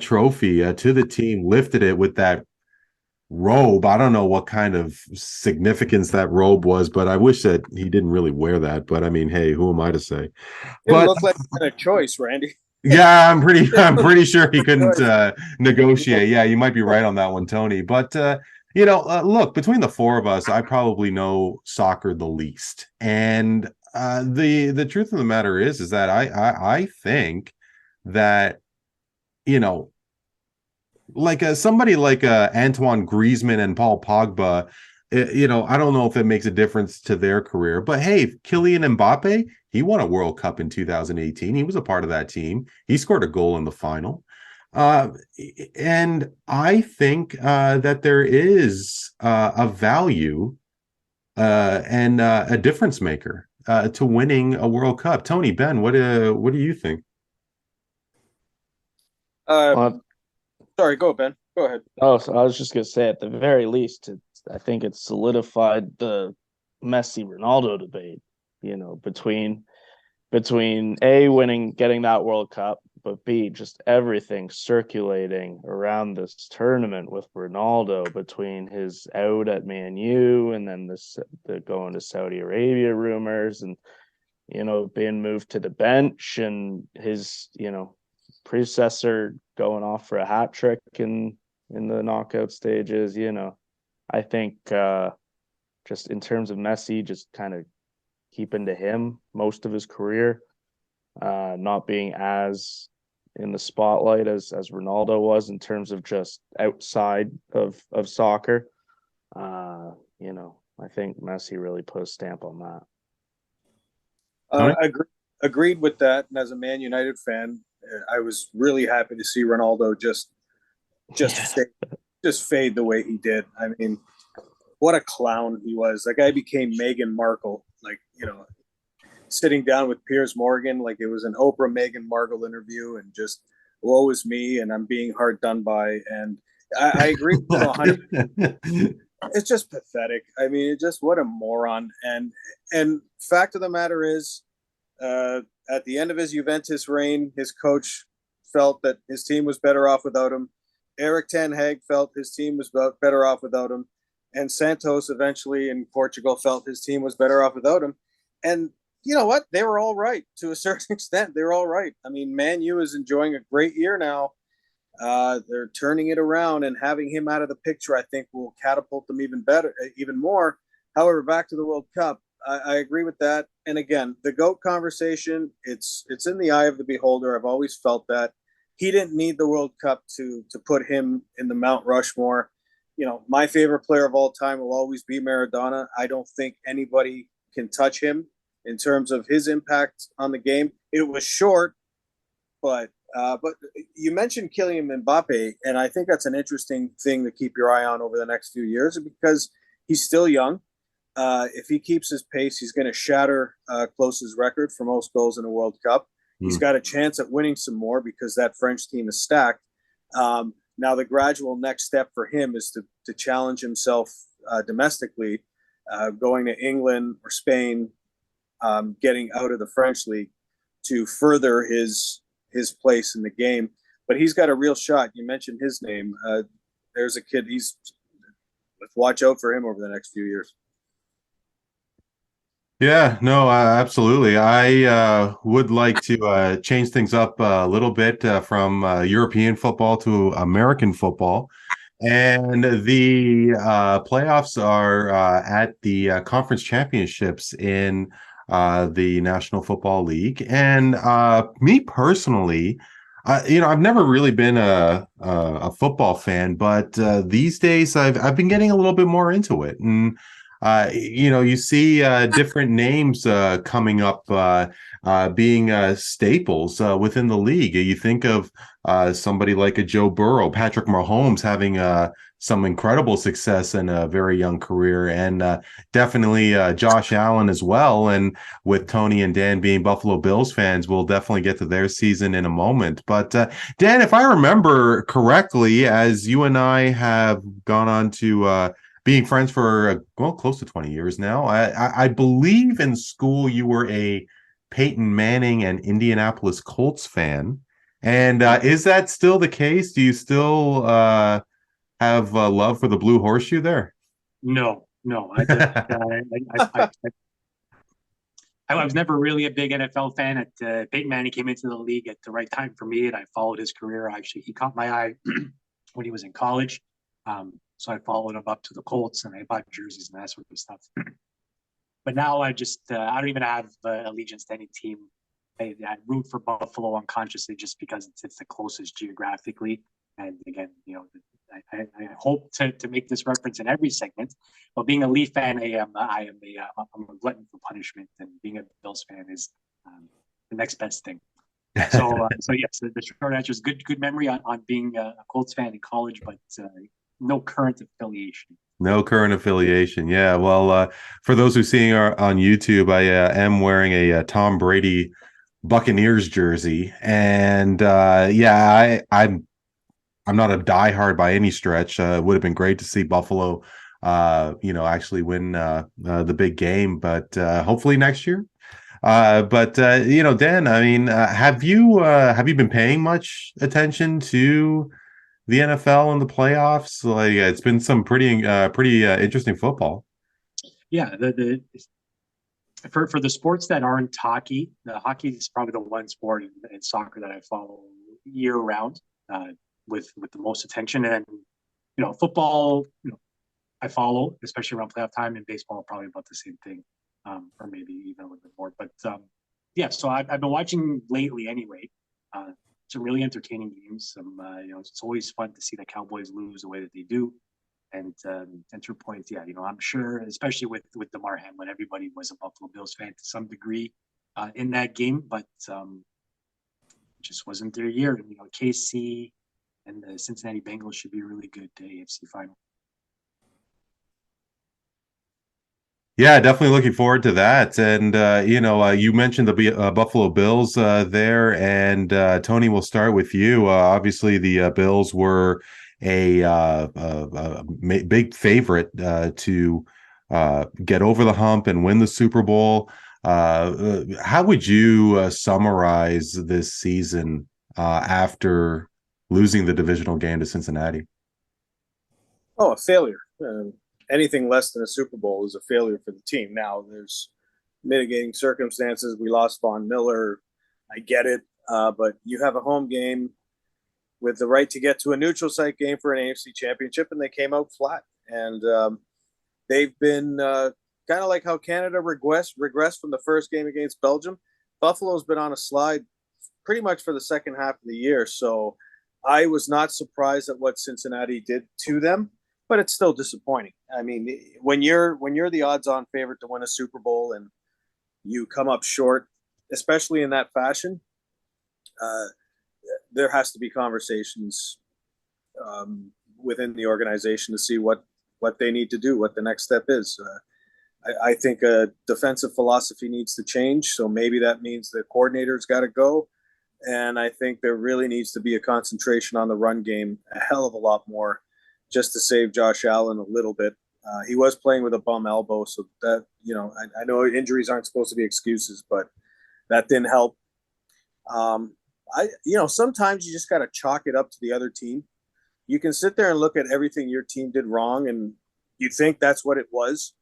trophy to the team, lifted it with that robe. I don't know what kind of significance that robe was, but I wish that he didn't really wear that. But I mean, hey, who am I to say? Didn't look like he had a choice, Randy. Yeah, I'm pretty sure he couldn't negotiate. Yeah, you might be right on that one, Tony. But look, between the four of us, I probably know soccer the least. And the truth of the matter is that I think that, like somebody like Antoine Griezmann and Paul Pogba, I don't know if it makes a difference to their career, but hey, Kylian Mbappe, he won a World Cup in 2018. He was a part of that team. He scored a goal in the final. And I think that there is a value and a difference maker to winning a World Cup. Tony, Ben, what do you think? Sorry, go, Ben. Go ahead. Oh, so I was just gonna say, at the very least, I think it solidified the Messi Ronaldo debate. Between A, getting that World Cup, but B, just everything circulating around this tournament with Ronaldo, between his out at Man U and then the going to Saudi Arabia rumors, and being moved to the bench, and his predecessor going off for a hat trick in the knockout stages. I think just in terms of Messi, just kind of keeping to him most of his career, not being as in the spotlight as Ronaldo was in terms of just outside of soccer. I think Messi really put a stamp on that. Agreed with that. And as a Man United fan, I was really happy to see Ronaldo just fade the way he did. I mean, what a clown he was. That guy became Meghan Markle, sitting down with Piers Morgan, like it was an Oprah Meghan Markle interview, and just woe is me and I'm being hard done by. And I agree with 100. It's just pathetic. I mean, it just, what a moron. And fact of the matter is, at the end of his Juventus reign, his coach felt that his team was better off without him. Eric Ten Hag felt his team was better off without him. And Santos eventually in Portugal felt his team was better off without him. And you know what? They were all right to a certain extent. They were all right. I mean, Man U is enjoying a great year now. They're turning it around, and having him out of the picture, I think, will catapult them even better, even more. However, back to the World Cup, I agree with that. And again, the GOAT conversation, it's in the eye of the beholder. I've always felt that he didn't need the World Cup to put him in the Mount Rushmore. You know, my favorite player of all time will always be Maradona. I don't think anybody can touch him in terms of his impact on the game. It was short, but you mentioned Kylian Mbappe, and I think that's an interesting thing to keep your eye on over the next few years because he's still young. If he keeps his pace, he's going to shatter Klose's record for most goals in a World Cup. He's got a chance at winning some more because that French team is stacked. Now, the gradual next step for him is to challenge himself domestically, going to England or Spain, getting out of the French league to further his place in the game. But he's got a real shot. You mentioned his name. There's a kid. Let's watch out for him over the next few years. Yeah, no, absolutely. I would like to change things up a little bit from European football to American football. And the playoffs are at the conference championships in the National Football League. And me personally, I've never really been a football fan, but these days I've been getting a little bit more into it. And you see different names coming up, being staples within the league. You think of somebody like a Joe Burrow, Patrick Mahomes having some incredible success in a very young career, and definitely Josh Allen as well. And with Tony and Dan being Buffalo Bills fans, we'll definitely get to their season in a moment. But Dan, if I remember correctly, as you and I have gone on to being friends for close to 20 years now. I believe in school you were a Peyton Manning and Indianapolis Colts fan. And is that still the case? Do you still have love for the Blue Horseshoe there? No. I was never really a big NFL fan. Peyton Manning came into the league at the right time for me, and I followed his career. Actually, he caught my eye when he was in college. So I followed him up to the Colts, and I bought jerseys and that sort of stuff. But now I don't even have allegiance to any team. I root for Buffalo unconsciously just because it's the closest geographically. And again, I hope to make this reference in every segment. But being a Leaf fan, I'm a glutton for punishment, and being a Bills fan is the next best thing. So yes, the short answer is good memory on being a Colts fan in college, but no current affiliation. No current affiliation. Yeah. Well, for those who are seeing on YouTube, I am wearing a Tom Brady Buccaneers jersey, and I'm not a diehard by any stretch. It would have been great to see Buffalo, actually win the big game, but hopefully next year. Dan, I mean, have you been paying much attention to the NFL and the playoffs? Like, it's been some pretty interesting football. Yeah, for the sports that aren't hockey, the hockey is probably the one sport in soccer that I follow year round with the most attention. And football, I follow, especially around playoff time, and baseball probably about the same thing, or maybe even a little bit more. But so I've been watching lately anyway. Some really entertaining games. It's always fun to see the Cowboys lose the way that they do. And to your point, I'm sure, especially with DeMar Hamlin, everybody was a Buffalo Bills fan to some degree in that game, but it just wasn't their year. And, KC and the Cincinnati Bengals should be a really good AFC final. Yeah, definitely looking forward to that. And you mentioned the Buffalo Bills there, and Tony, we'll start with you. Obviously, the Bills were a big favorite to get over the hump and win the Super Bowl. How would you summarize this season after losing the divisional game to Cincinnati? Oh, a failure. Anything less than a Super Bowl is a failure for the team. Now, there's mitigating circumstances. We lost Von Miller. I get it. But you have a home game with the right to get to a neutral site game for an AFC championship, and they came out flat. And they've been kind of like how Canada regressed from the first game against Belgium. Buffalo's been on a slide pretty much for the second half of the year. So I was not surprised at what Cincinnati did to them, but it's still disappointing. I mean, when you're the odds-on favorite to win a Super Bowl and you come up short, especially in that fashion, there has to be conversations within the organization to see what they need to do, what the next step is. I think a defensive philosophy needs to change. So maybe that means the coordinator's got to go. And I think there really needs to be a concentration on the run game a hell of a lot more, just to save Josh Allen a little bit. He was playing with a bum elbow, so that, I know injuries aren't supposed to be excuses, but that didn't help. Sometimes you just got to chalk it up to the other team. You can sit there and look at everything your team did wrong, and you think that's what it was.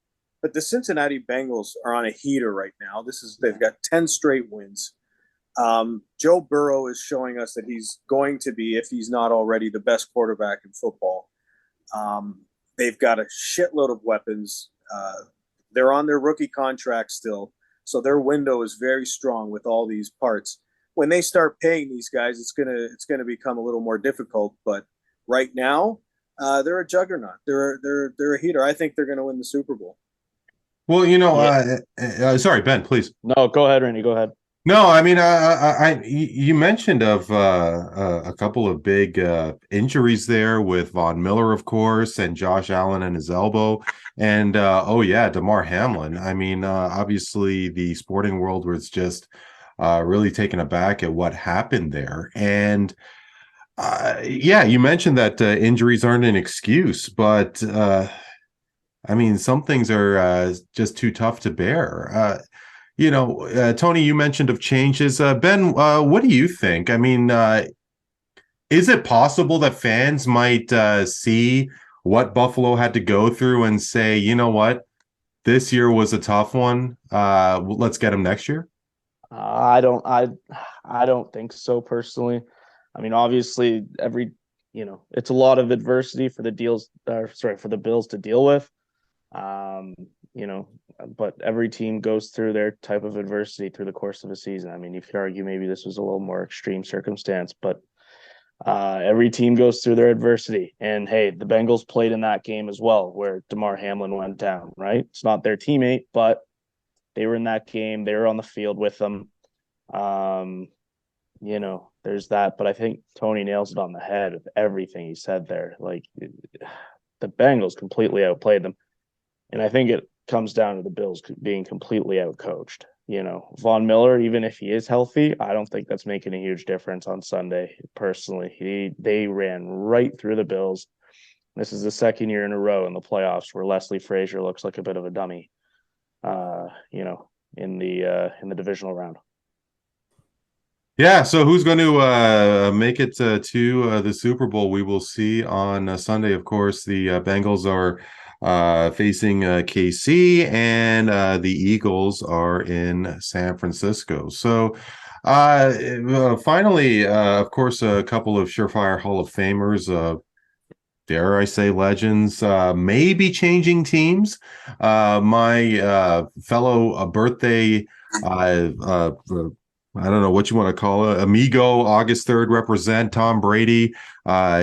But the Cincinnati Bengals are on a heater right now. They've got 10 straight wins. Joe Burrow is showing us that he's going to be, if he's not already, the best quarterback in football. They've got a shitload of weapons. They're on their rookie contract still, so their window is very strong with all these parts. When they start paying these guys, it's gonna become a little more difficult. But right now, they're a juggernaut. They're a heater. I think they're going to win the Super Bowl. Well, sorry, Ben, please. No, go ahead, Randy. Go ahead. No, I mean, you mentioned of a couple of big injuries there with Von Miller, of course, and Josh Allen and his elbow, and Damar Hamlin. I mean, obviously, the sporting world was just really taken aback at what happened there, and you mentioned that injuries aren't an excuse, but I mean, some things are just too tough to bear. Tony, you mentioned of changes. Ben, what do you think? I mean, is it possible that fans might see what Buffalo had to go through and say, you know what, this year was a tough one. Let's get them next year? I don't think so personally. I mean, obviously, it's a lot of adversity for the Bills to deal with. But every team goes through their type of adversity through the course of a season. I mean, you could argue maybe this was a little more extreme circumstance, but every team goes through their adversity. And hey, the Bengals played in that game as well, where Damar Hamlin went down, right? It's not their teammate, but they were in that game. They were on the field with them. There's that. But I think Tony nails it on the head with everything he said there. Like, the Bengals completely outplayed them. And I think it comes down to the Bills being completely outcoached. Von Miller, even if he is healthy, I don't think that's making a huge difference on Sunday. Personally, they ran right through the Bills. This is the second year in a row in the playoffs where Leslie Frazier looks like a bit of a dummy. In the divisional round. Yeah, so who's going to make it to the Super Bowl? We will see on Sunday. Of course, the Bengals are facing KC, and the Eagles are in San Francisco. So finally, of course, a couple of surefire Hall of Famers, dare I say legends, maybe changing teams. My fellow birthday, I don't know what you want to call it, amigo, August 3rd represent, Tom Brady.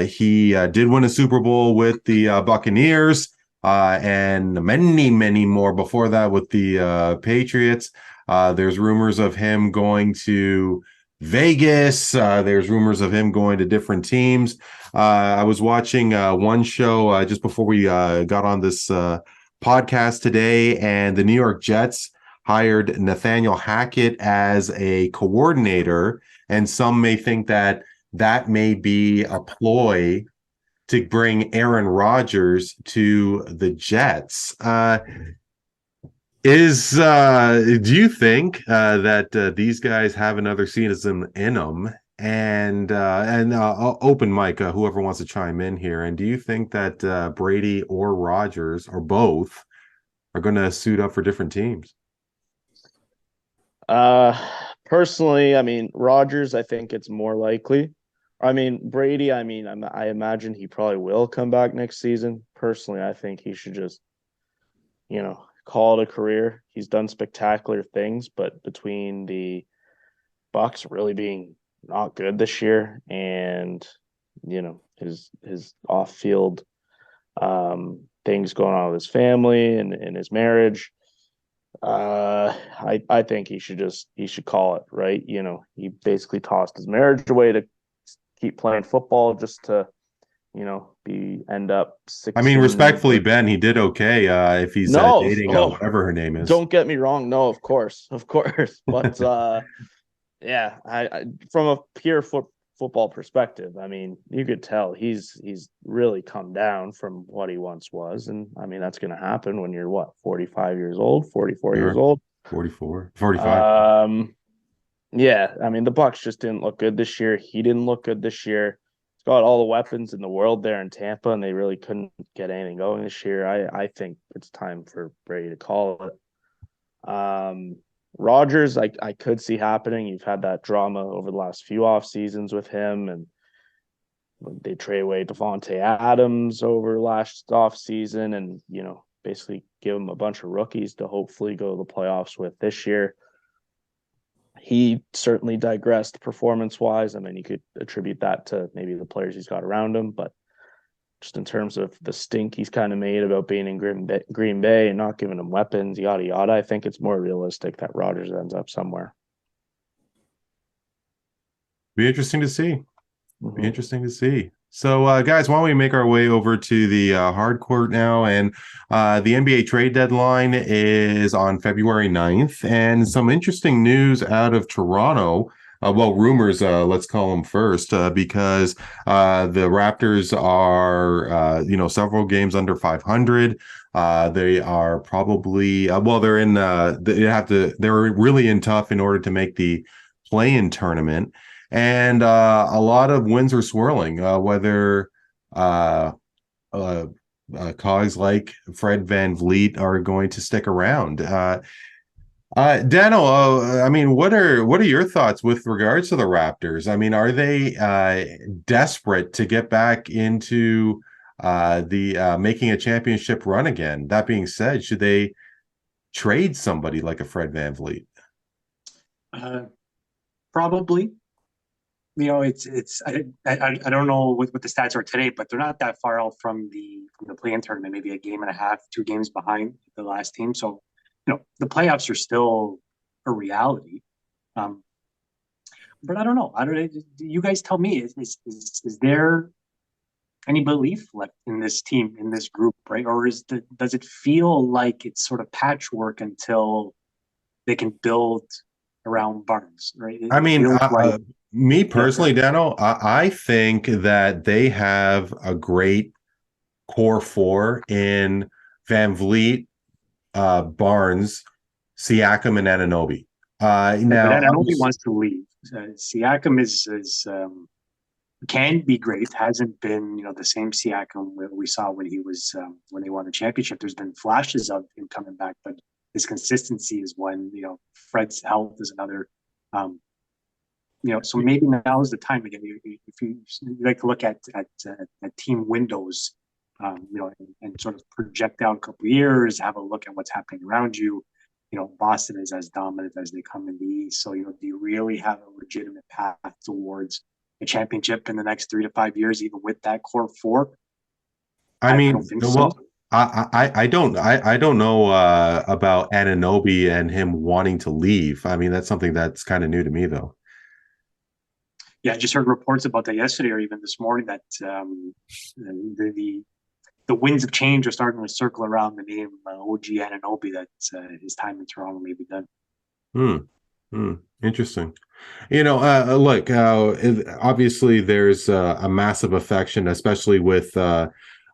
He did win a Super Bowl with the Buccaneers. And many, many more before that with the Patriots. There's rumors of him going to Vegas. There's rumors of him going to different teams. I was watching one show just before we got on this podcast today, and the New York Jets hired Nathaniel Hackett as a coordinator, and some may think that that may be a ploy to bring Aaron Rodgers to the Jets. Do you think that these guys have another season in them? And open mic, whoever wants to chime in here. And do you think that Brady or Rodgers or both are going to suit up for different teams? Personally, I mean, Rodgers, I think it's more likely. I mean, Brady, I imagine he probably will come back next season. Personally, I think he should just, call it a career. He's done spectacular things, but between the Bucks really being not good this year and, his off-field things going on with his family and his marriage, I think he should call it, right. He basically tossed his marriage away to keep playing football just to end up 16. I mean, respectfully, Ben, he did okay. If he's dating whatever her name is. Don't get me wrong. No, of course, but yeah, I from a pure football perspective, I mean, you could tell he's really come down from what he once was, and I mean that's going to happen when you're 45 years old, 44 years old, 44, 45. Yeah, I mean the Bucks just didn't look good this year. He didn't look good this year. He's got all the weapons in the world there in Tampa, and they really couldn't get anything going this year. I think it's time for Brady to call it. Rodgers, I could see happening. You've had that drama over the last few off seasons with him, and they trade away Devontae Adams over last off season, and basically give him a bunch of rookies to hopefully go to the playoffs with this year. He certainly digressed performance-wise. I mean, you could attribute that to maybe the players he's got around him, but just in terms of the stink he's kind of made about being in Green Bay and not giving him weapons, yada, yada, I think it's more realistic that Rodgers ends up somewhere. Be interesting to see. Be interesting to see. So, guys, why don't we make our way over to the hard court now? And the NBA trade deadline is on February 9th. And some interesting news out of Toronto. Rumors, let's call them first, because the Raptors are, several games under 500. They are probably, they're really in tough in order to make the play-in tournament. And a lot of winds are swirling, whether cogs like Fred VanVleet are going to stick around. Dano, I mean, what are your thoughts with regards to the Raptors? I mean, are they desperate to get back into the making a championship run again? That being said, should they trade somebody like a Fred VanVleet? Probably. It's I don't know what the stats are today, but they're not that far out from the play-in tournament. Maybe a game and a half, 2 games behind the last team. So, the playoffs are still a reality. But I don't know. You guys tell me. Is there any belief left in this team, in this group, right? Or does it feel like it's sort of patchwork until they can build around Barnes, right? I mean, me personally, Dano, I think that they have a great core 4 in VanVleet, Barnes, Siakam, and Anunoby. Now, Anunoby wants to leave. Siakam is can be great. Hasn't been the same Siakam we saw when he was when they won the championship. There's been flashes of him coming back, but his consistency is one. Fred's health is another. So maybe now is the time again. If you like to look at team windows, and sort of project out a couple of years, have a look at what's happening around you. Boston is as dominant as they come in the East. So, do you really have a legitimate path towards a championship in the next 3 to 5 years, even with that core 4? I mean, don't think so. I don't know about Anunoby and him wanting to leave. I mean, that's something that's kind of new to me, though. Yeah, I just heard reports about that yesterday or even this morning that the the winds of change are starting to circle around the name OG Anunoby. That his time in Toronto may be done. Interesting. Look, obviously there's a massive affection, especially with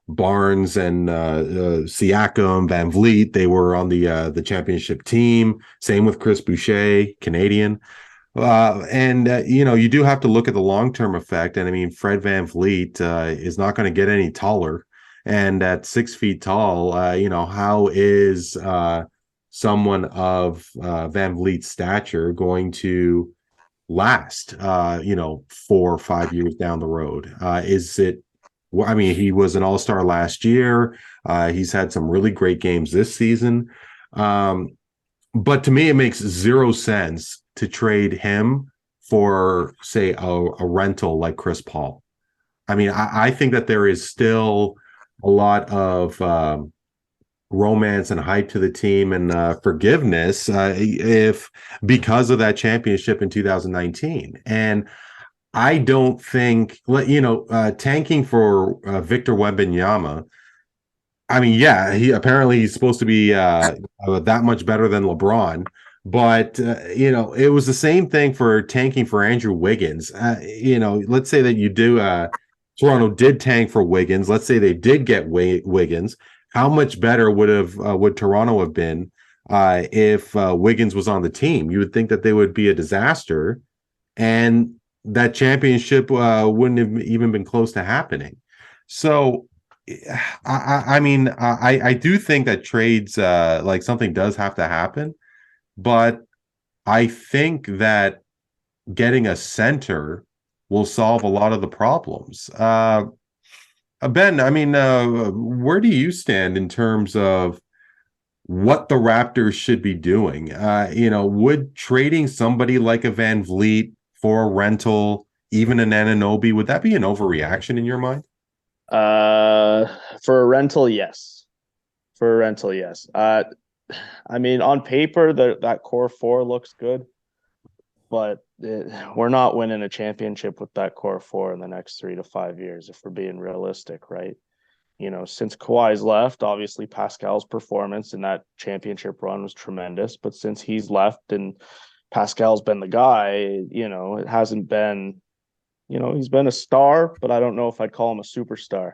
Barnes and Siakam, VanVleet. They were on the championship team. Same with Chris Boucher, Canadian. You do have to look at the long-term effect. And I mean, Fred VanVleet is not going to get any taller. And at 6 feet tall, how is someone of VanVleet's stature going to last, 4 or 5 years down the road? I mean, he was an all-star last year. He's had some really great games this season. But to me, it makes zero sense to trade him for, say, a rental like Chris Paul. I mean, I think that there is still a lot of romance and hype to the team and forgiveness if because of that championship in 2019. And I don't think, tanking for Victor Wembanyama. I mean, yeah, he's supposed to be that much better than LeBron, but it was the same thing for tanking for Andrew Wiggins. Let's say that you do. Toronto did tank for Wiggins. Let's say they did get Wiggins. How much better would Toronto have been if Wiggins was on the team? You would think that they would be a disaster, and that championship wouldn't have even been close to happening. So, I do think that trades, like something does have to happen, but I think that getting a center will solve a lot of the problems. Ben, I mean, where do you stand in terms of what the Raptors should be doing? Would trading somebody like a VanVleet for a rental, even an Anunoby, would that be an overreaction in your mind? For a rental, yes. I mean, on paper, that core four looks good, but we're not winning a championship with that core four in the next 3 to 5 years, if we're being realistic, right? Since Kawhi's left, obviously Pascal's performance in that championship run was tremendous, but since he's left and Pascal's been the guy, it hasn't been, he's been a star, but I don't know if I'd call him a superstar.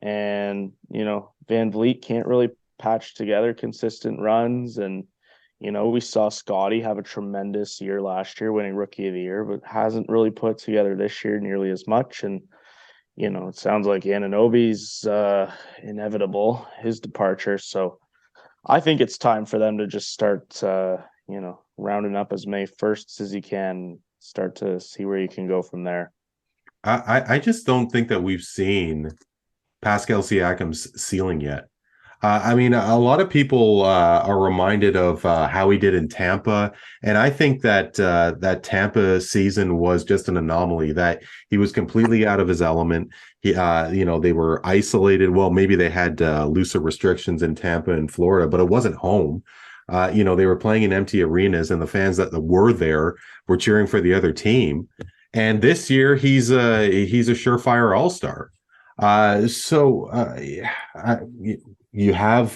And, VanVleet can't really patch together consistent runs. And, we saw Scotty have a tremendous year last year, winning Rookie of the Year, but hasn't really put together this year nearly as much. And, it sounds like Anunoby's inevitable, his departure. So I think it's time for them to just start, rounding up as many firsts as you can, start to see where you can go from there. I just don't think that we've seen Pascal Siakam's ceiling yet. I mean, a lot of people are reminded of how he did in Tampa, and I think that that Tampa season was just an anomaly. That he was completely out of his element. They were isolated. Well, maybe they had looser restrictions in Tampa and Florida, but it wasn't home. They were playing in empty arenas, and the fans that were there were cheering for the other team. And this year, he's a surefire all-star. You have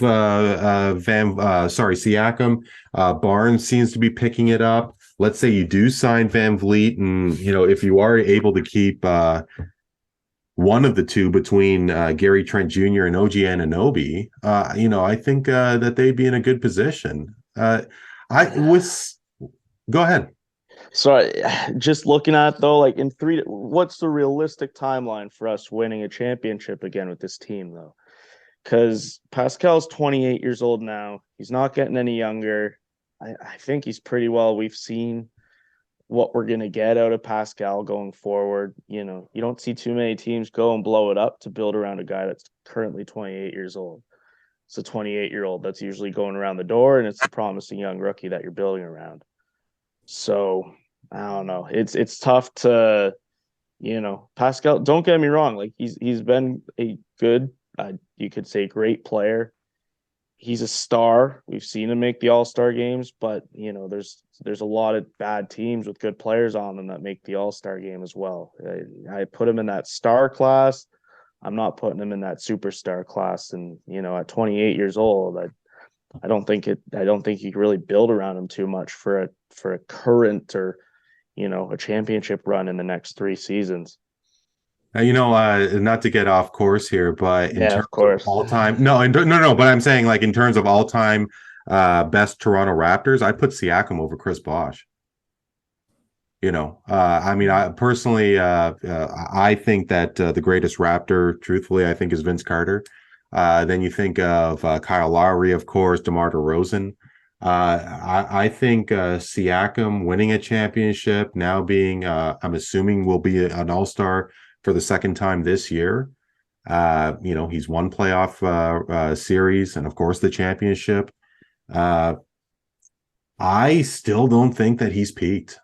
Siakam. Barnes seems to be picking it up. Let's say you do sign VanVleet, and if you are able to keep one of the two between Gary Trent Jr. and OG Anunoby, I think that they'd be in a good position. Go ahead. So just looking at though, like what's the realistic timeline for us winning a championship again with this team though? Because Pascal's 28 years old now. He's not getting any younger. I think he's pretty well. We've seen what we're going to get out of Pascal going forward. You don't see too many teams go and blow it up to build around a guy that's currently 28 years old. It's a 28-year-old that's usually going around the door, and it's a promising young rookie that you're building around. So I don't know. It's tough to, Pascal, don't get me wrong. Like he's been a good, you could say great player. He's a star. We've seen him make the All-Star games, but there's a lot of bad teams with good players on them that make the All-Star game as well. I put him in that star class. I'm not putting him in that superstar class. And, at 28 years old, I don't think you can really build around him too much for a current or, a championship run in the next 3 seasons. Not to get off course here, but in Yeah, terms of course. of all time, no, but I'm saying like in terms of all time best Toronto Raptors, I put Siakam over Chris Bosh. I personally, I think that the greatest Raptor, truthfully, I think is Vince Carter. Then you think of Kyle Lowry, of course, DeMar DeRozan. I think Siakam winning a championship, now being, I'm assuming, will be an all-star for the second time this year. He's won playoff series and, of course, the championship. I still don't think that he's peaked.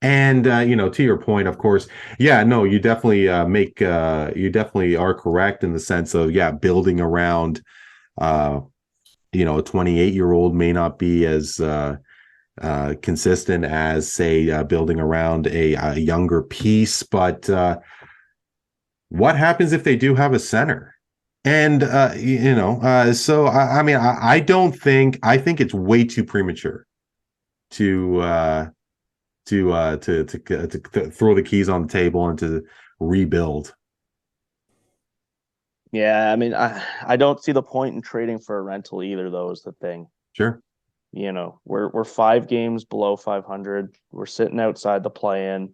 And to your point, of course, yeah, no, you definitely you definitely are correct in the sense of building around a 28-year-old may not be as consistent as say building around a younger piece, but what happens if they do have a center? And so I don't think I think it's way too premature to throw the keys on the table and to rebuild. Yeah, I don't see the point in trading for a rental either, though, is the thing. Sure. We're 5 games below 500. We're sitting outside the play-in.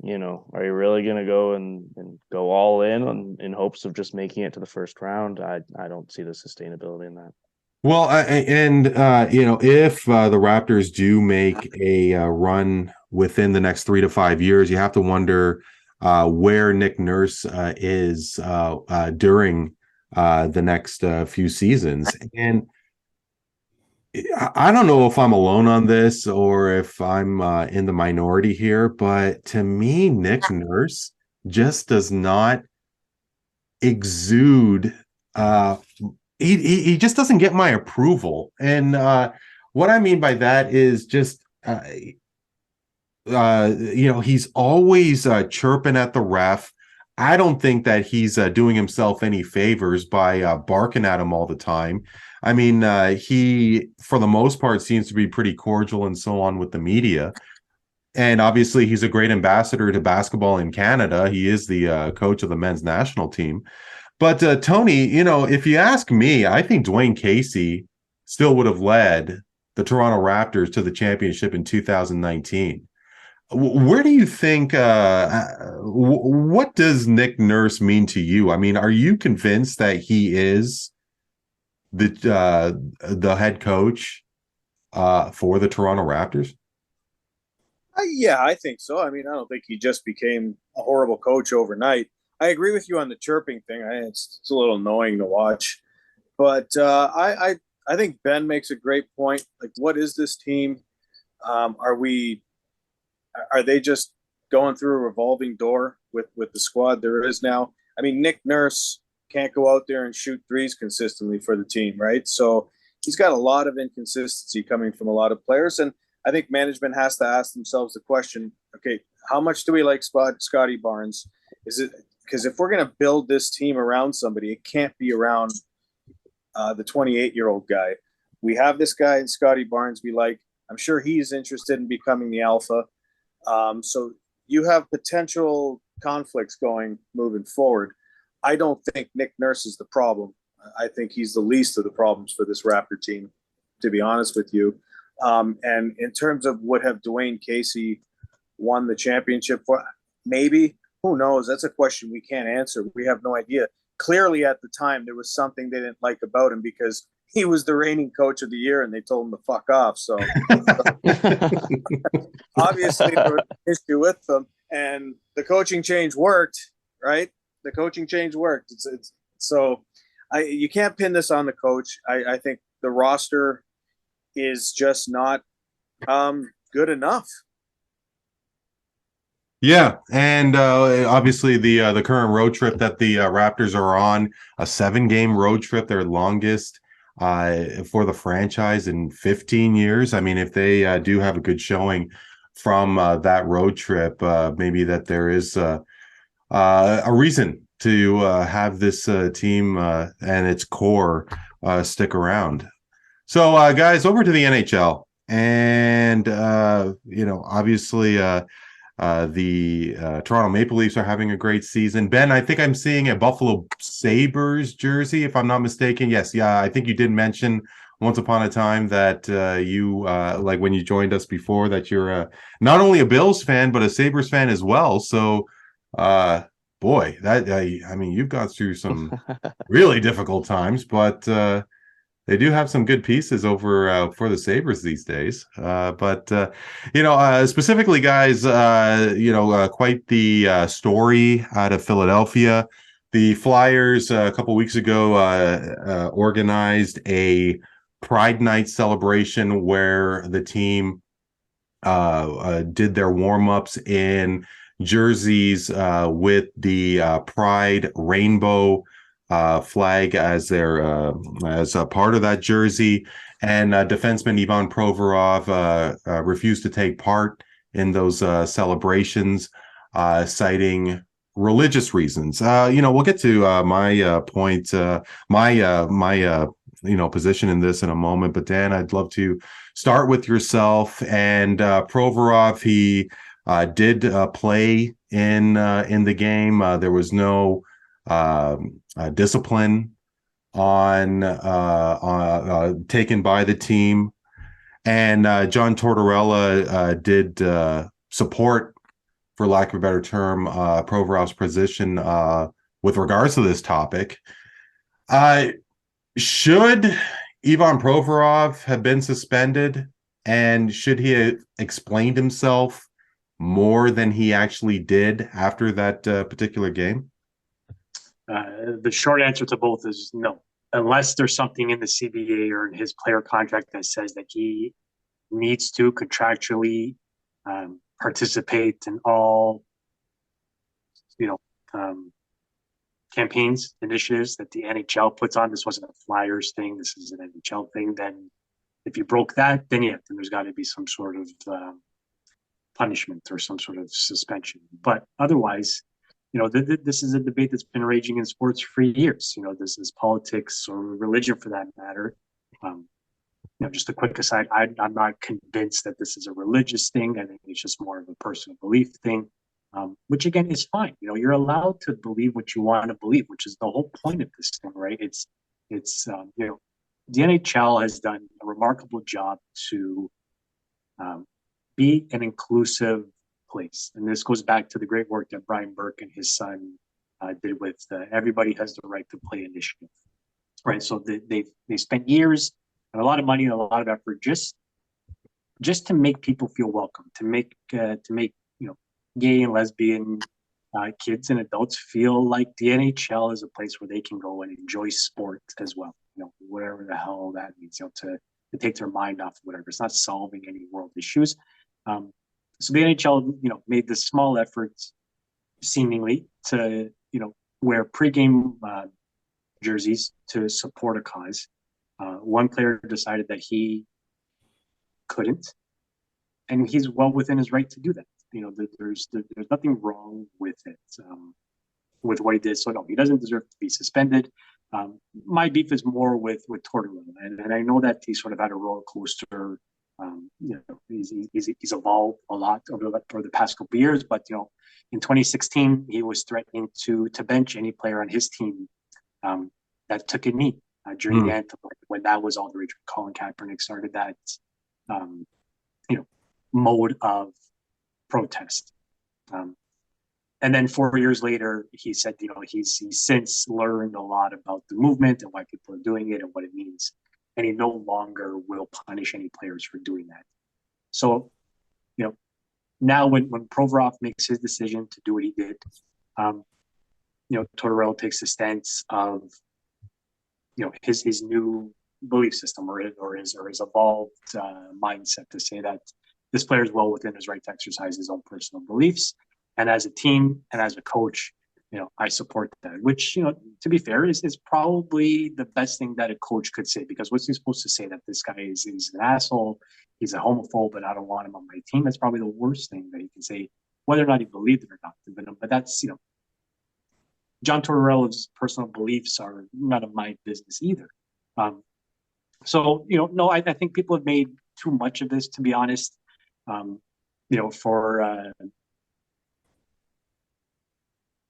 Are you really going to go and go all in hopes of just making it to the first round? I don't see the sustainability in that. Well, if the Raptors do make a run within the next 3 to 5 years, you have to wonder where Nick Nurse is during the next few seasons. And I don't know if I'm alone on this or if I'm in the minority here, but to me, Nick Nurse just does not exude he just doesn't get my approval. And what I mean by that is just he's always chirping at the ref. I don't think that he's doing himself any favors by barking at him all the time. I mean, he for the most part seems to be pretty cordial and so on with the media. And obviously he's a great ambassador to basketball in Canada. He is the coach of the men's national team. But Tony, if you ask me, I think Dwayne Casey still would have led the Toronto Raptors to the championship in 2019. Where do you think? What does Nick Nurse mean to you? I mean, are you convinced that he is the head coach for the Toronto Raptors? Yeah, I think so. I mean, I don't think he just became a horrible coach overnight. I agree with you on the chirping thing. It's a little annoying to watch, but I think Ben makes a great point. Like, what is this team? Are they just going through a revolving door with the squad there is now? I mean, Nick Nurse can't go out there and shoot threes consistently for the team, right? So he's got a lot of inconsistency coming from a lot of players, and I think management has to ask themselves the question: okay, how much do we like Scotty Barnes? Is it because if we're going to build this team around somebody, it can't be around the 28-year-old guy. We have this guy in Scotty Barnes we like. I'm sure he's interested in becoming the alpha. So you have potential conflicts moving forward. I don't think Nick Nurse is the problem. I think he's the least of the problems for this Raptor team, to be honest with you. And in terms of would have Dwayne Casey won the championship for, maybe. Who knows? That's a question we can't answer. We have no idea. Clearly, at the time, there was something they didn't like about him because he was the reigning coach of the year and they told him to fuck off. So obviously, there was an issue with them. And the coaching change worked, right? The coaching change worked. You can't pin this on the coach. I think the roster is just not good enough. Yeah, and obviously the current road trip that the Raptors are on, a 7-game road trip, their longest for the franchise in 15 years. I mean, if they do have a good showing from that road trip, maybe that there is a reason to have this team and its core stick around. So, guys, over to the NHL, and obviously, the Toronto Maple Leafs are having a great season. Ben, I think I'm seeing a Buffalo Sabres jersey, if I'm not mistaken. Yes, yeah, I think you did mention once upon a time that you like when you joined us before that you're not only a Bills fan but a Sabres fan as well. So, boy, that I mean, you've gone through some really difficult times, but they do have some good pieces over for the Sabres these days. Specifically, guys, quite the story out of Philadelphia. The Flyers a couple weeks ago organized a Pride Night celebration where the team did their warm-ups in jerseys with the Pride rainbow flag as their as a part of that jersey, and defenseman Ivan Provorov refused to take part in those celebrations, citing religious reasons. We'll get to my point, my position in this in a moment. But Dan, I'd love to start with yourself and Provorov. He did play in the game. There was no discipline on taken by the team, and John Tortorella did support, for lack of a better term, Provorov's position with regards to this topic. Should Ivan Provorov have been suspended, and should he have explained himself more than he actually did after that particular game? The short answer to both is no. Unless there's something in the CBA or in his player contract that says that he needs to contractually participate in all, campaigns, initiatives that the NHL puts on. This wasn't a Flyers thing. This is an NHL thing. Then if you broke that, then there's got to be some sort of punishment or some sort of suspension. But otherwise, this is a debate that's been raging in sports for years. This is politics or religion for that matter. Just a quick aside, I'm not convinced that this is a religious thing. I think it's just more of a personal belief thing, which again is fine. You're allowed to believe what you want to believe, which is the whole point of this thing, right? The NHL has done a remarkable job to be an inclusive place. And this goes back to the great work that Brian Burke and his son did with Everybody Has the Right to Play initiative, right? So they spent years and a lot of money and a lot of effort just to make people feel welcome, to make gay and lesbian kids and adults feel like the NHL is a place where they can go and enjoy sport as well, whatever the hell that means, to take their mind off of whatever. It's not solving any world issues. So the NHL, made this small effort, seemingly, to wear pregame jerseys to support a cause. One player decided that he couldn't, and he's well within his right to do that. There's nothing wrong with it, with what he did. So no, he doesn't deserve to be suspended. My beef is more with Tortorella, and I know that he sort of had a roller coaster. He's evolved a lot over the past couple of years, but in 2016 he was threatening to bench any player on his team that took a knee during the anthem, when that was all the rage. Colin Kaepernick started that mode of protest, and then 4 years later he said he's since learned a lot about the movement and why people are doing it and what it means, and he no longer will punish any players for doing that. So, now when Provorov makes his decision to do what he did, Tortorella takes the stance of, his new belief system or his evolved mindset to say that this player is well within his right to exercise his own personal beliefs. And as a team and as a coach, I support that, which, to be fair, is probably the best thing that a coach could say, because what's he supposed to say? That this guy is an asshole, he's a homophobe, and I don't want him on my team? That's probably the worst thing that he can say, whether or not he believed it or not. But that's, John Tortorella's personal beliefs are none of my business either. So, no, I think people have made too much of this, to be honest.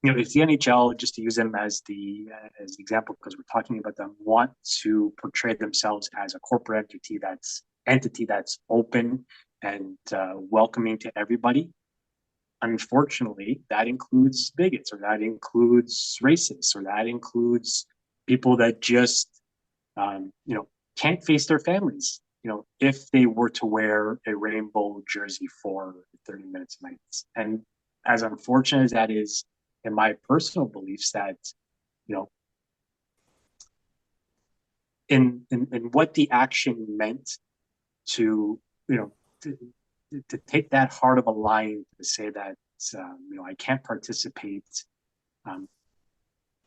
If the NHL, just to use them as the example, because we're talking about them, want to portray themselves as a corporate entity that's open and welcoming to everybody, unfortunately, that includes bigots, or that includes racists, or that includes people that just, can't face their families, if they were to wear a rainbow jersey for 30 minutes a night. And as unfortunate as that is, in my personal beliefs, that, in what the action meant to, to take that hard of a line to say that, I can't participate,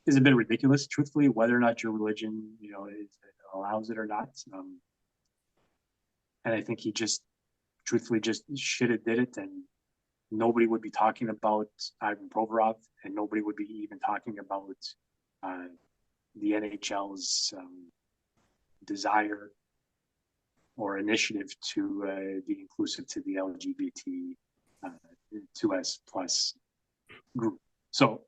is a bit ridiculous, truthfully, whether or not your religion, allows it or not. And I think he truthfully should have did it, and nobody would be talking about Ivan Provorov, and nobody would be even talking about the NHL's desire or initiative to be inclusive to the LGBT 2S plus group. So,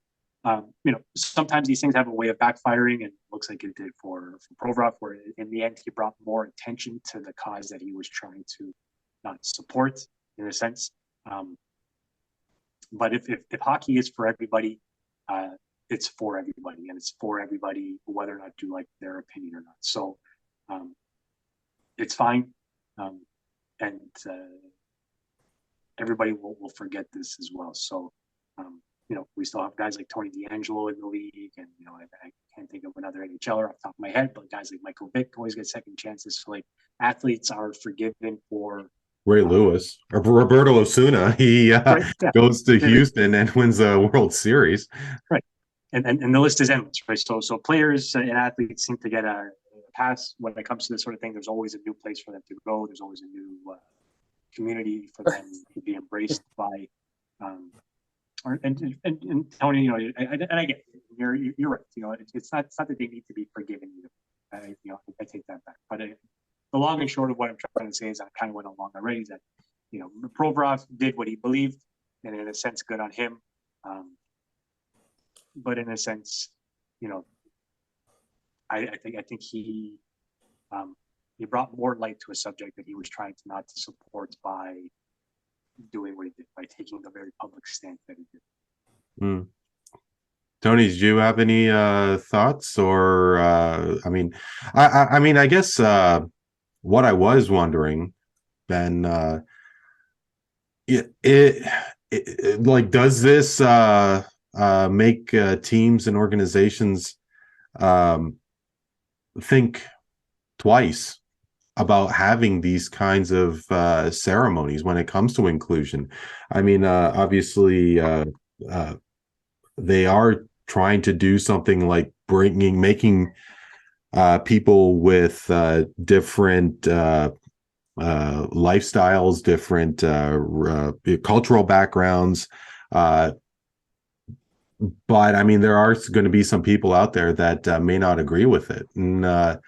sometimes these things have a way of backfiring, and it looks like it did for Provorov, where in the end he brought more attention to the cause that he was trying to support, in a sense. But if hockey is for everybody, it's for everybody, and it's for everybody whether or not you like their opinion or not. So it's fine, and everybody will forget this as well. So we still have guys like Tony DeAngelo in the league, and I can't think of another NHLer off the top of my head, but guys like Michael Vick always get second chances. So, like, athletes are forgiven for Ray Lewis or Roberto Osuna. He right, yeah, goes to Houston and wins a World Series. Right, and the list is endless, right? So players and athletes seem to get a pass when it comes to this sort of thing. There's always a new place for them to go. There's always a new community for them to be embraced by. And Tony, and I get it. You're right. It's not that they need to be forgiven either. I take that back. But the long and short of what I'm trying to say is, I kind of went along already, that Provorov did what he believed, and in a sense, good on him. But in a sense, I think he brought more light to a subject that he was trying not to support by doing what he did, by taking the very public stance that he did. Tony, did you have any thoughts? Or I guess what I was wondering, Ben, like, does this make teams and organizations think twice about having these kinds of ceremonies when it comes to inclusion? I mean, obviously, they are trying to do something like making people with different lifestyles, different cultural backgrounds. But I mean, there are going to be some people out there that may not agree with it. And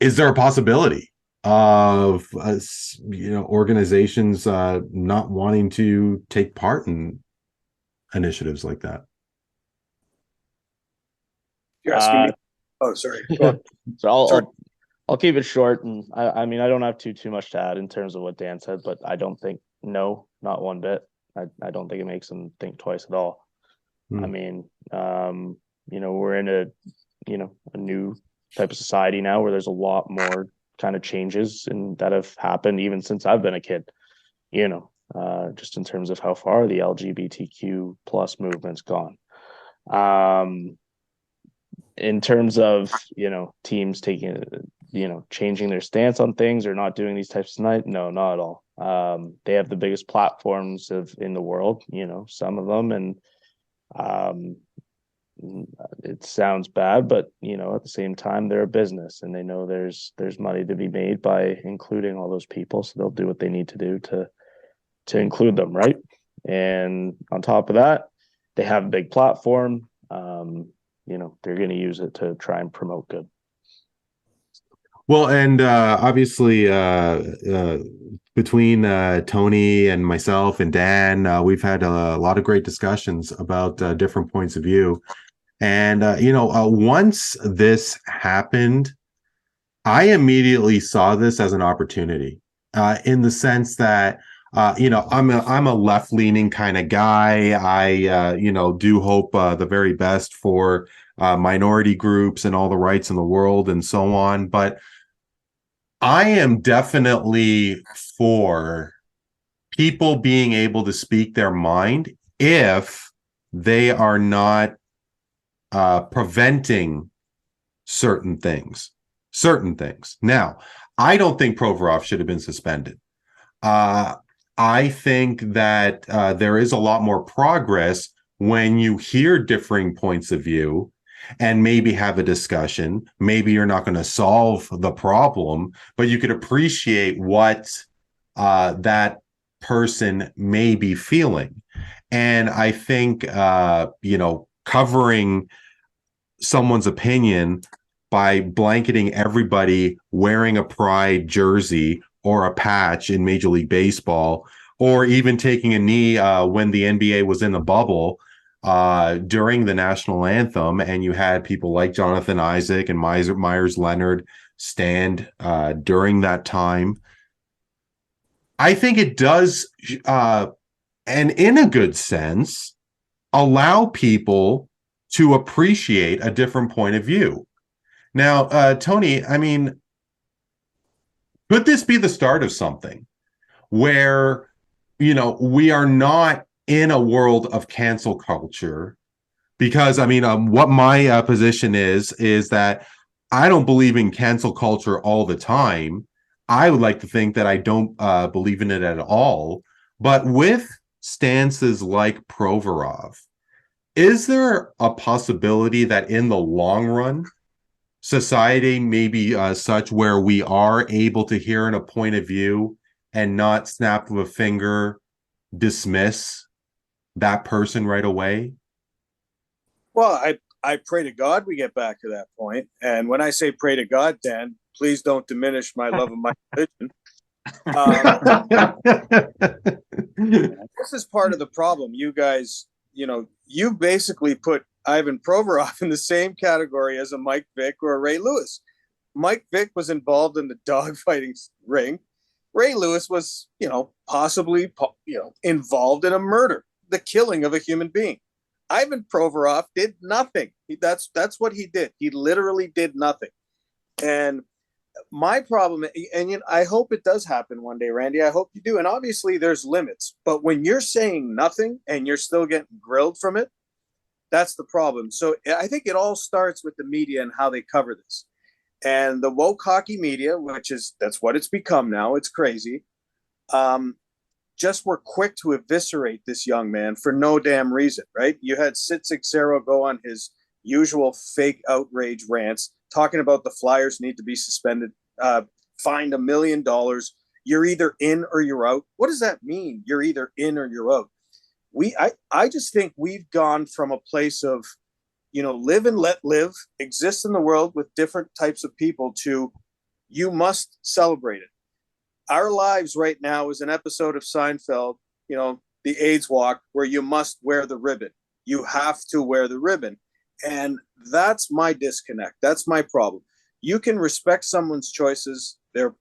is there a possibility of organizations not wanting to take part in initiatives like that? You're asking me? Oh, sorry. So I'll keep it short, and I mean, I don't have too much to add in terms of what Dan said, but I don't think, no, not one bit. I don't think it makes them think twice at all. I mean, we're in a new type of society now where there's a lot more kind of changes that have happened even since I've been a kid, just in terms of how far the LGBTQ plus movement's gone. In terms of, teams taking, changing their stance on things or not doing these types of night, no, not at all. They have the biggest platforms in the world, some of them, and it sounds bad, but at the same time, they're a business, and they know there's money to be made by including all those people, so they'll do what they need to do to include them, right? And on top of that, they have a big platform. they're going to use it to try and promote good. Well, and obviously, between Tony and myself and Dan, we've had a lot of great discussions about different points of view. And, once this happened, I immediately saw this as an opportunity, in the sense that, I'm a left-leaning kind of guy. I, do hope the very best for minority groups and all the rights in the world and so on. But I am definitely for people being able to speak their mind if they are not preventing certain things. Now, I don't think Provorov should have been suspended. I think that there is a lot more progress when you hear differing points of view and maybe have a discussion. Maybe you're not going to solve the problem, but you could appreciate what that person may be feeling. And I think, covering someone's opinion by blanketing everybody wearing a Pride jersey or a patch in Major League Baseball, or even taking a knee when the NBA was in the bubble during the national anthem, and you had people like Jonathan Isaac and Myers Leonard stand during that time. I think it does, and in a good sense, allow people to appreciate a different point of view. Now, Tony, I mean, could this be the start of something where, we are not in a world of cancel culture? Because, I mean, what my position is that I don't believe in cancel culture all the time. I would like to think that I don't believe in it at all. But with stances like Provorov, is there a possibility that in the long run, society may be such where we are able to hear in a point of view and not snap of a finger, dismiss that person right away? Well, I pray to God we get back to that point. And when I say pray to God, Dan, please don't diminish my love of my religion. This is part of the problem. You guys, you basically put Ivan Provorov in the same category as a Mike Vick or a Ray Lewis. Mike Vick was involved in the dogfighting ring. Ray Lewis was, possibly, involved in a murder, the killing of a human being. Ivan Provorov did nothing. That's what he did. He literally did nothing. And my problem, and I hope it does happen one day, Randy. I hope you do. And obviously there's limits. But when you're saying nothing and you're still getting grilled from it, that's the problem. So I think it all starts with the media and how they cover this. And the woke hockey media, that's what it's become now. It's crazy. Just were quick to eviscerate this young man for no damn reason, right? You had Sid Seixeiro go on his usual fake outrage rants, talking about the Flyers need to be suspended, fined $1 million. You're either in or you're out. What does that mean? You're either in or you're out. I just think we've gone from a place of, live and let live, exist in the world with different types of people, to you must celebrate it. Our lives right now is an episode of Seinfeld, the AIDS walk, where you must wear the ribbon. You have to wear the ribbon. And that's my disconnect. That's my problem. You can respect someone's choices, their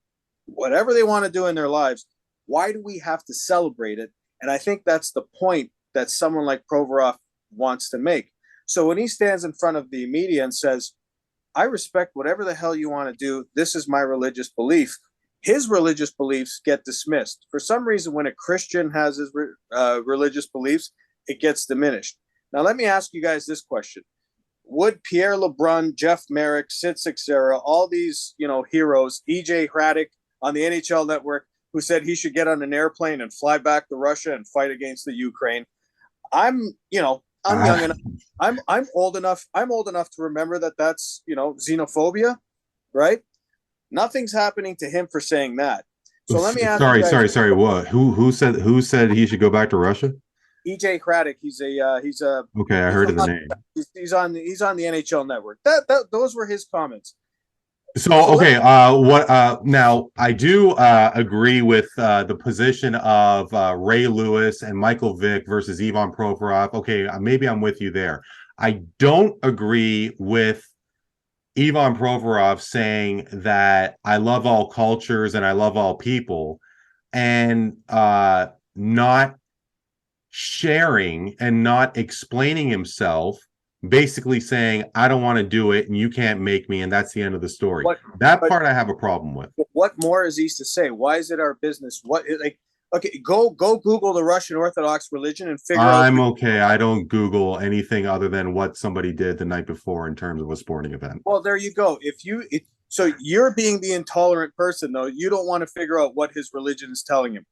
whatever they want to do in their lives. Why do we have to celebrate it? And I think that's the point that someone like Provorov wants to make. So when he stands in front of the media and says, I respect whatever the hell you want to do, this is my religious belief, his religious beliefs get dismissed. For some reason, when a Christian has his religious beliefs, it gets diminished. Now, let me ask you guys this question. Would Pierre LeBrun, Jeff Merrick, Sid Seixeiro, all these, heroes, EJ Hradek on the NHL Network, who said he should get on an airplane and fly back to Russia and fight against the Ukraine? I'm young enough. I'm old enough. I'm old enough to remember that that's, xenophobia, right? Nothing's happening to him for saying that. So let me ask you guys, Sorry. What? Who said he should go back to Russia? EJ Craddock. He's a Okay, I heard of the name. he's on the NHL Network. Those were his comments. So okay, what now I do agree with the position of Ray Lewis and Michael Vick versus Ivan Provorov. Okay, maybe I'm with you there. I don't agree with Ivan Provorov saying that I love all cultures and I love all people, and not sharing and not explaining himself, basically saying I don't want to do it and you can't make me, and that's the end of the story. That part I have a problem with. What more is he to say? Why is it our business? Okay, go Google the Russian Orthodox religion and figure out. I'm okay. I don't Google anything other than what somebody did the night before in terms of a sporting event. Well, there you go. So you're being the intolerant person, though. You don't want to figure out what his religion is telling him,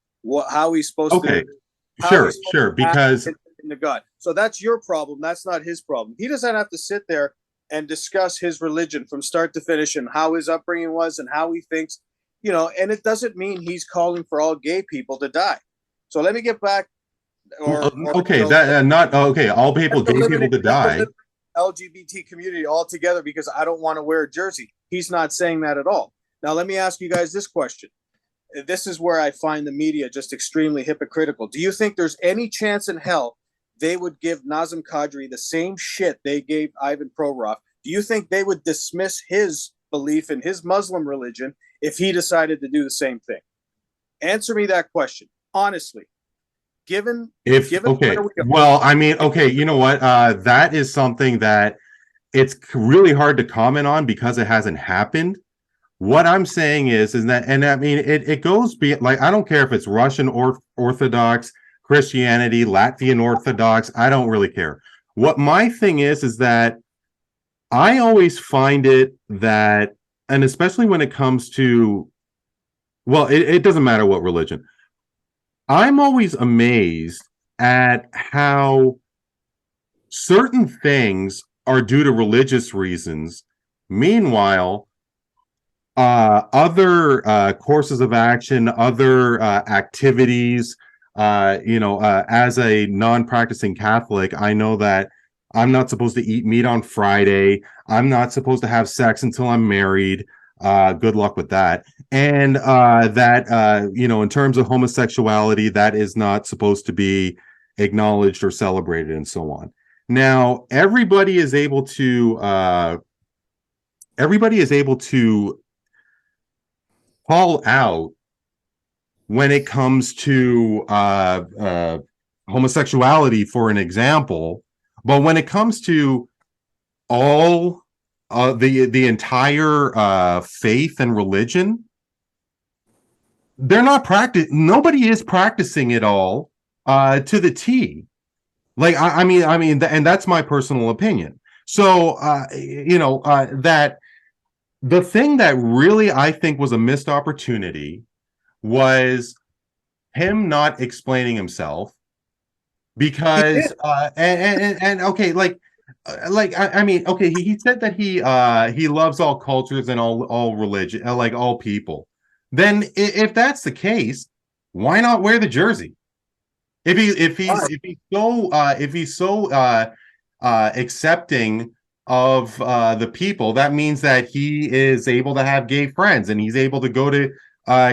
how he's supposed to. Okay, sure, because into God. So that's your problem. That's not his problem. He doesn't have to sit there and discuss his religion from start to finish and how his upbringing was and how he thinks, and it doesn't mean he's calling for all gay people to die. So let me get back. All people, gay people to die. LGBT community altogether because I don't want to wear a jersey. He's not saying that at all. Now, let me ask you guys this question. This is where I find the media just extremely hypocritical. Do you think there's any chance in hell they would give Nazem Kadri the same shit they gave Ivan Provorov? Do you think they would dismiss his belief in his Muslim religion if he decided to do the same thing? Answer me that question, honestly. You know what? That is something that it's really hard to comment on because it hasn't happened. What I'm saying is that, and I mean, it goes beyond, like, I don't care if it's Russian Orthodox, Christianity, Latvian Orthodox, I don't really care. What my thing is that I always find it that, and especially when it comes to, well, it doesn't matter what religion. I'm always amazed at how certain things are due to religious reasons. Meanwhile, other courses of action, other activities, as a non-practicing Catholic, I know that I'm not supposed to eat meat on Friday. I'm not supposed to have sex until I'm married. Good luck with that. And in terms of homosexuality, that is not supposed to be acknowledged or celebrated and so on. Now, everybody is able to call out when it comes to homosexuality, for an example, but when it comes to all the entire faith and religion, they're not nobody is practicing it all to the T. Like, I mean, and that's my personal opinion. So, that the thing that really I think was a missed opportunity was him not explaining himself, because okay, he said that he loves all cultures and all religion, like all people. Then if that's the case, why not wear the jersey? If he's so accepting of the people, that means that he is able to have gay friends and he's able to go to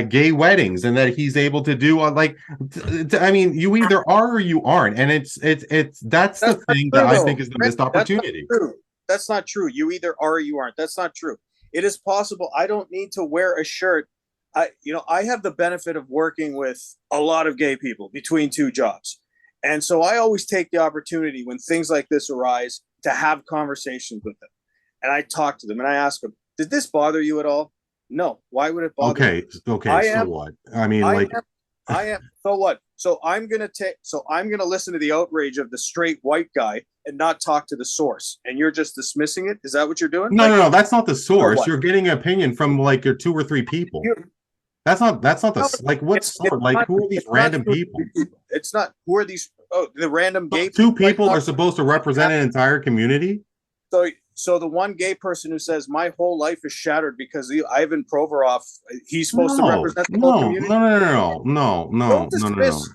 gay weddings, and that he's able to do I mean, you either are or you aren't, and that's the thing that I think is the missed opportunity. That's not true. You either are or you aren't. That's not true. It is possible. I don't need to wear a shirt. I have the benefit of working with a lot of gay people between two jobs. And so I always take the opportunity when things like this arise to have conversations with them. And I talk to them and I ask them, did this bother you at all? No. Why would it bother you? Okay. So what? I mean, so what? So I'm going to listen to the outrage of the straight white guy and not talk to the source. And you're just dismissing it? Is that what you're doing? No, that's not the source. You're getting an opinion from like your 2 or 3 people. That's not the, like, what's like, who are these random people? It's not, who are these, the random gay 2 people are supposed to represent an entire community? So the one gay person who says my whole life is shattered because Ivan Provorov, he's supposed to represent the whole community. No. Don't dismiss,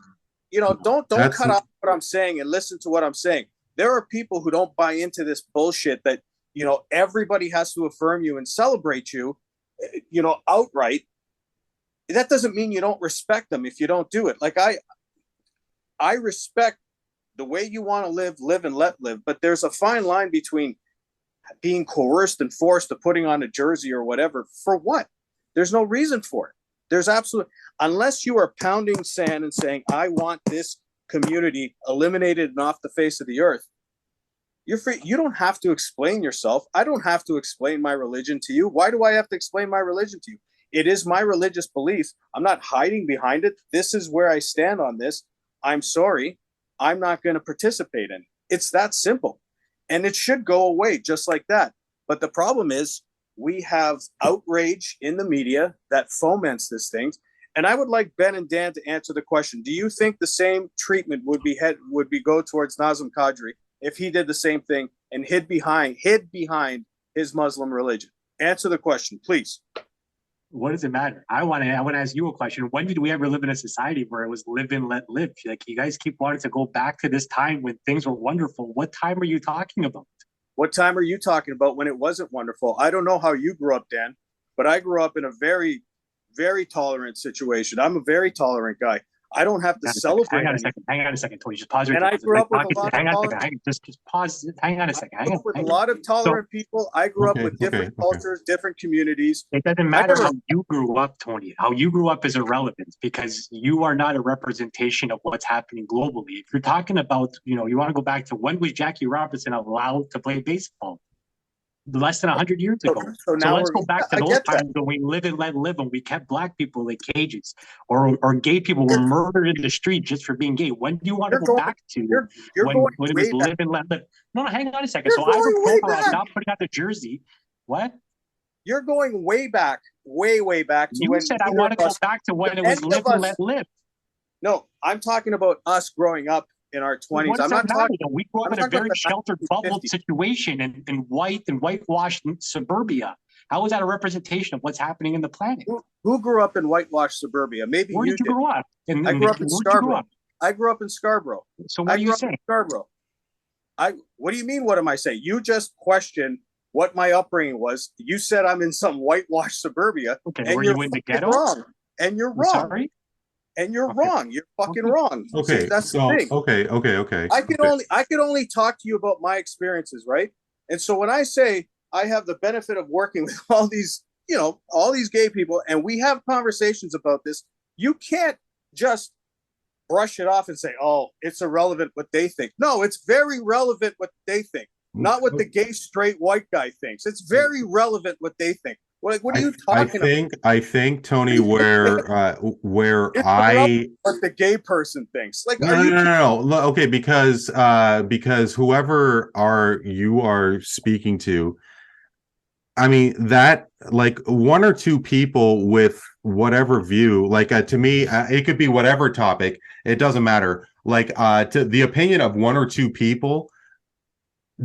don't cut off what I'm saying and listen to what I'm saying. There are people who don't buy into this bullshit that, you know, everybody has to affirm you and celebrate you, you know, outright. That doesn't mean you don't respect them if you don't do it. Like I respect the way you want to live and let live, but there's a fine line between being coerced and forced to putting on a jersey or whatever. For what? There's no reason for it. There's absolutely, unless you are pounding sand and saying, I want this community eliminated and off the face of the earth, you're free. You don't have to explain yourself. I don't have to explain my religion to you. Why do I have to explain my religion to you? It is my religious belief. I'm not hiding behind it. This is where I stand on this. I'm sorry. I'm not going to participate in it. It's that simple. And it should go away just like that. But the problem is we have outrage in the media that foments this thing. And I would like Ben and Dan to answer the question. Do you think the same treatment would be go towards Nazem Kadri if he did the same thing and hid behind his Muslim religion? Answer the question, please. What does it matter? I want to ask you a question. When did we ever live in a society where it was live and let live? Like, you guys keep wanting to go back to this time when things were wonderful. What time are you talking about? What time are you talking about when it wasn't wonderful? I don't know how you grew up, Dan, but I grew up in a very, very tolerant situation. I'm a very tolerant guy. I don't have to celebrate. Hang on a second, Tony. Just pause. And I grew up with a lot of tolerant. Just pause. Hang on a second. With a lot of tolerant people. I grew up with different cultures, different communities. It doesn't matter how you grew up, Tony. How you grew up is irrelevant because you are not a representation of what's happening globally. If you're talking about, you want to go back to when was Jackie Robinson allowed to play baseball? Less than 100 years ago. So let's go back to those times when we live and let live and we kept black people like cages or gay people were murdered in the street just for being gay. When do you want to go back to when it was live and let live? No, hang on a second. So Ivan Provorov not putting out the jersey. What? You're going way back, way back. To you said I want to go back to when it was live and let live. No, I'm talking about us growing up in our 20s. I'm not talking. We grew up in a very sheltered, bubbled situation in whitewashed suburbia. How is that a representation of what's happening in the planet? Who grew up in whitewashed suburbia? Maybe where did you grow up? I grew up in Scarborough. I grew up in Scarborough. So what are you saying? Scarborough. What do you mean? What am I saying? You just questioned what my upbringing was. You said I'm in some whitewashed suburbia. Okay, and were you in the ghetto? Wrong. And you're wrong. Sorry? And you're wrong. You're fucking wrong. Okay. That's the thing. Okay. I can only talk to you about my experiences, right? And so when I say I have the benefit of working with all these gay people, and we have conversations about this, you can't just brush it off and say, oh, it's irrelevant what they think. No, it's very relevant what they think, not what the gay straight white guy thinks. It's very relevant what they think. What are you talking about? I think, Tony, where what the gay person thinks. Like, no. Okay, because whoever you are speaking to, I mean, that like one or two people with whatever view, like to me, it could be whatever topic. It doesn't matter. Like to the opinion of one or two people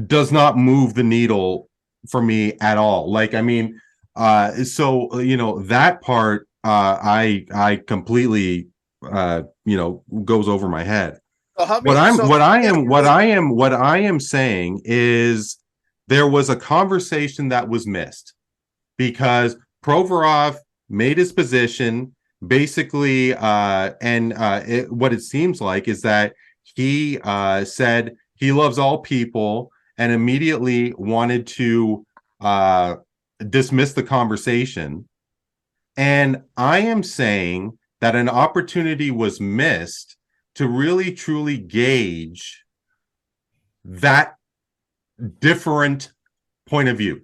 does not move the needle for me at all. Like, I mean. So that part I completely goes over my head. What I am saying is there was a conversation that was missed because Provorov made his position basically, what it seems like is that he said he loves all people and immediately wanted to dismiss the conversation. And I am saying that an opportunity was missed to really truly gauge that different point of view.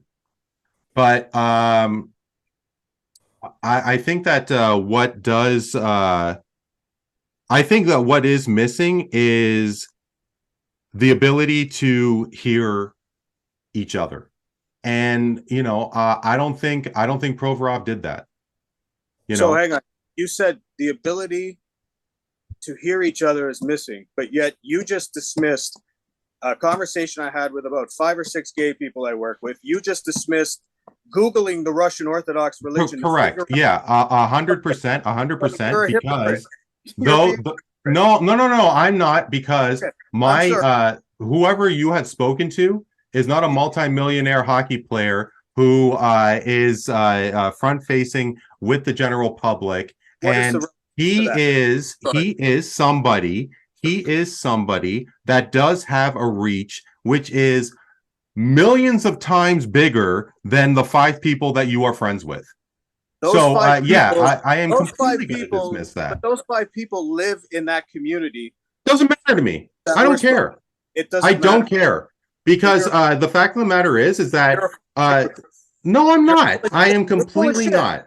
But I think that what is missing is the ability to hear each other. And I don't think Provorov did that. So hang on. You said the ability to hear each other is missing, but yet you just dismissed a conversation I had with about 5 or 6 gay people I work with. You just dismissed Googling the Russian Orthodox religion. Correct. Yeah, 100%, 100%. Because No, no, no, no. I'm not, because Okay. my sure. whoever you had spoken to is not a multimillionaire hockey player who is front facing with the general public, What is and the he that? is Sorry. he is somebody that does have a reach which is millions of times bigger than the 5 people that you are friends with. Those So five yeah, people, I am those completely five going to people, dismiss that. but those 5 people live in that community. Doesn't matter to me. That I we're don't care. It I doesn't don't matter. care, because the fact of the matter is that no, I'm not. I am completely not.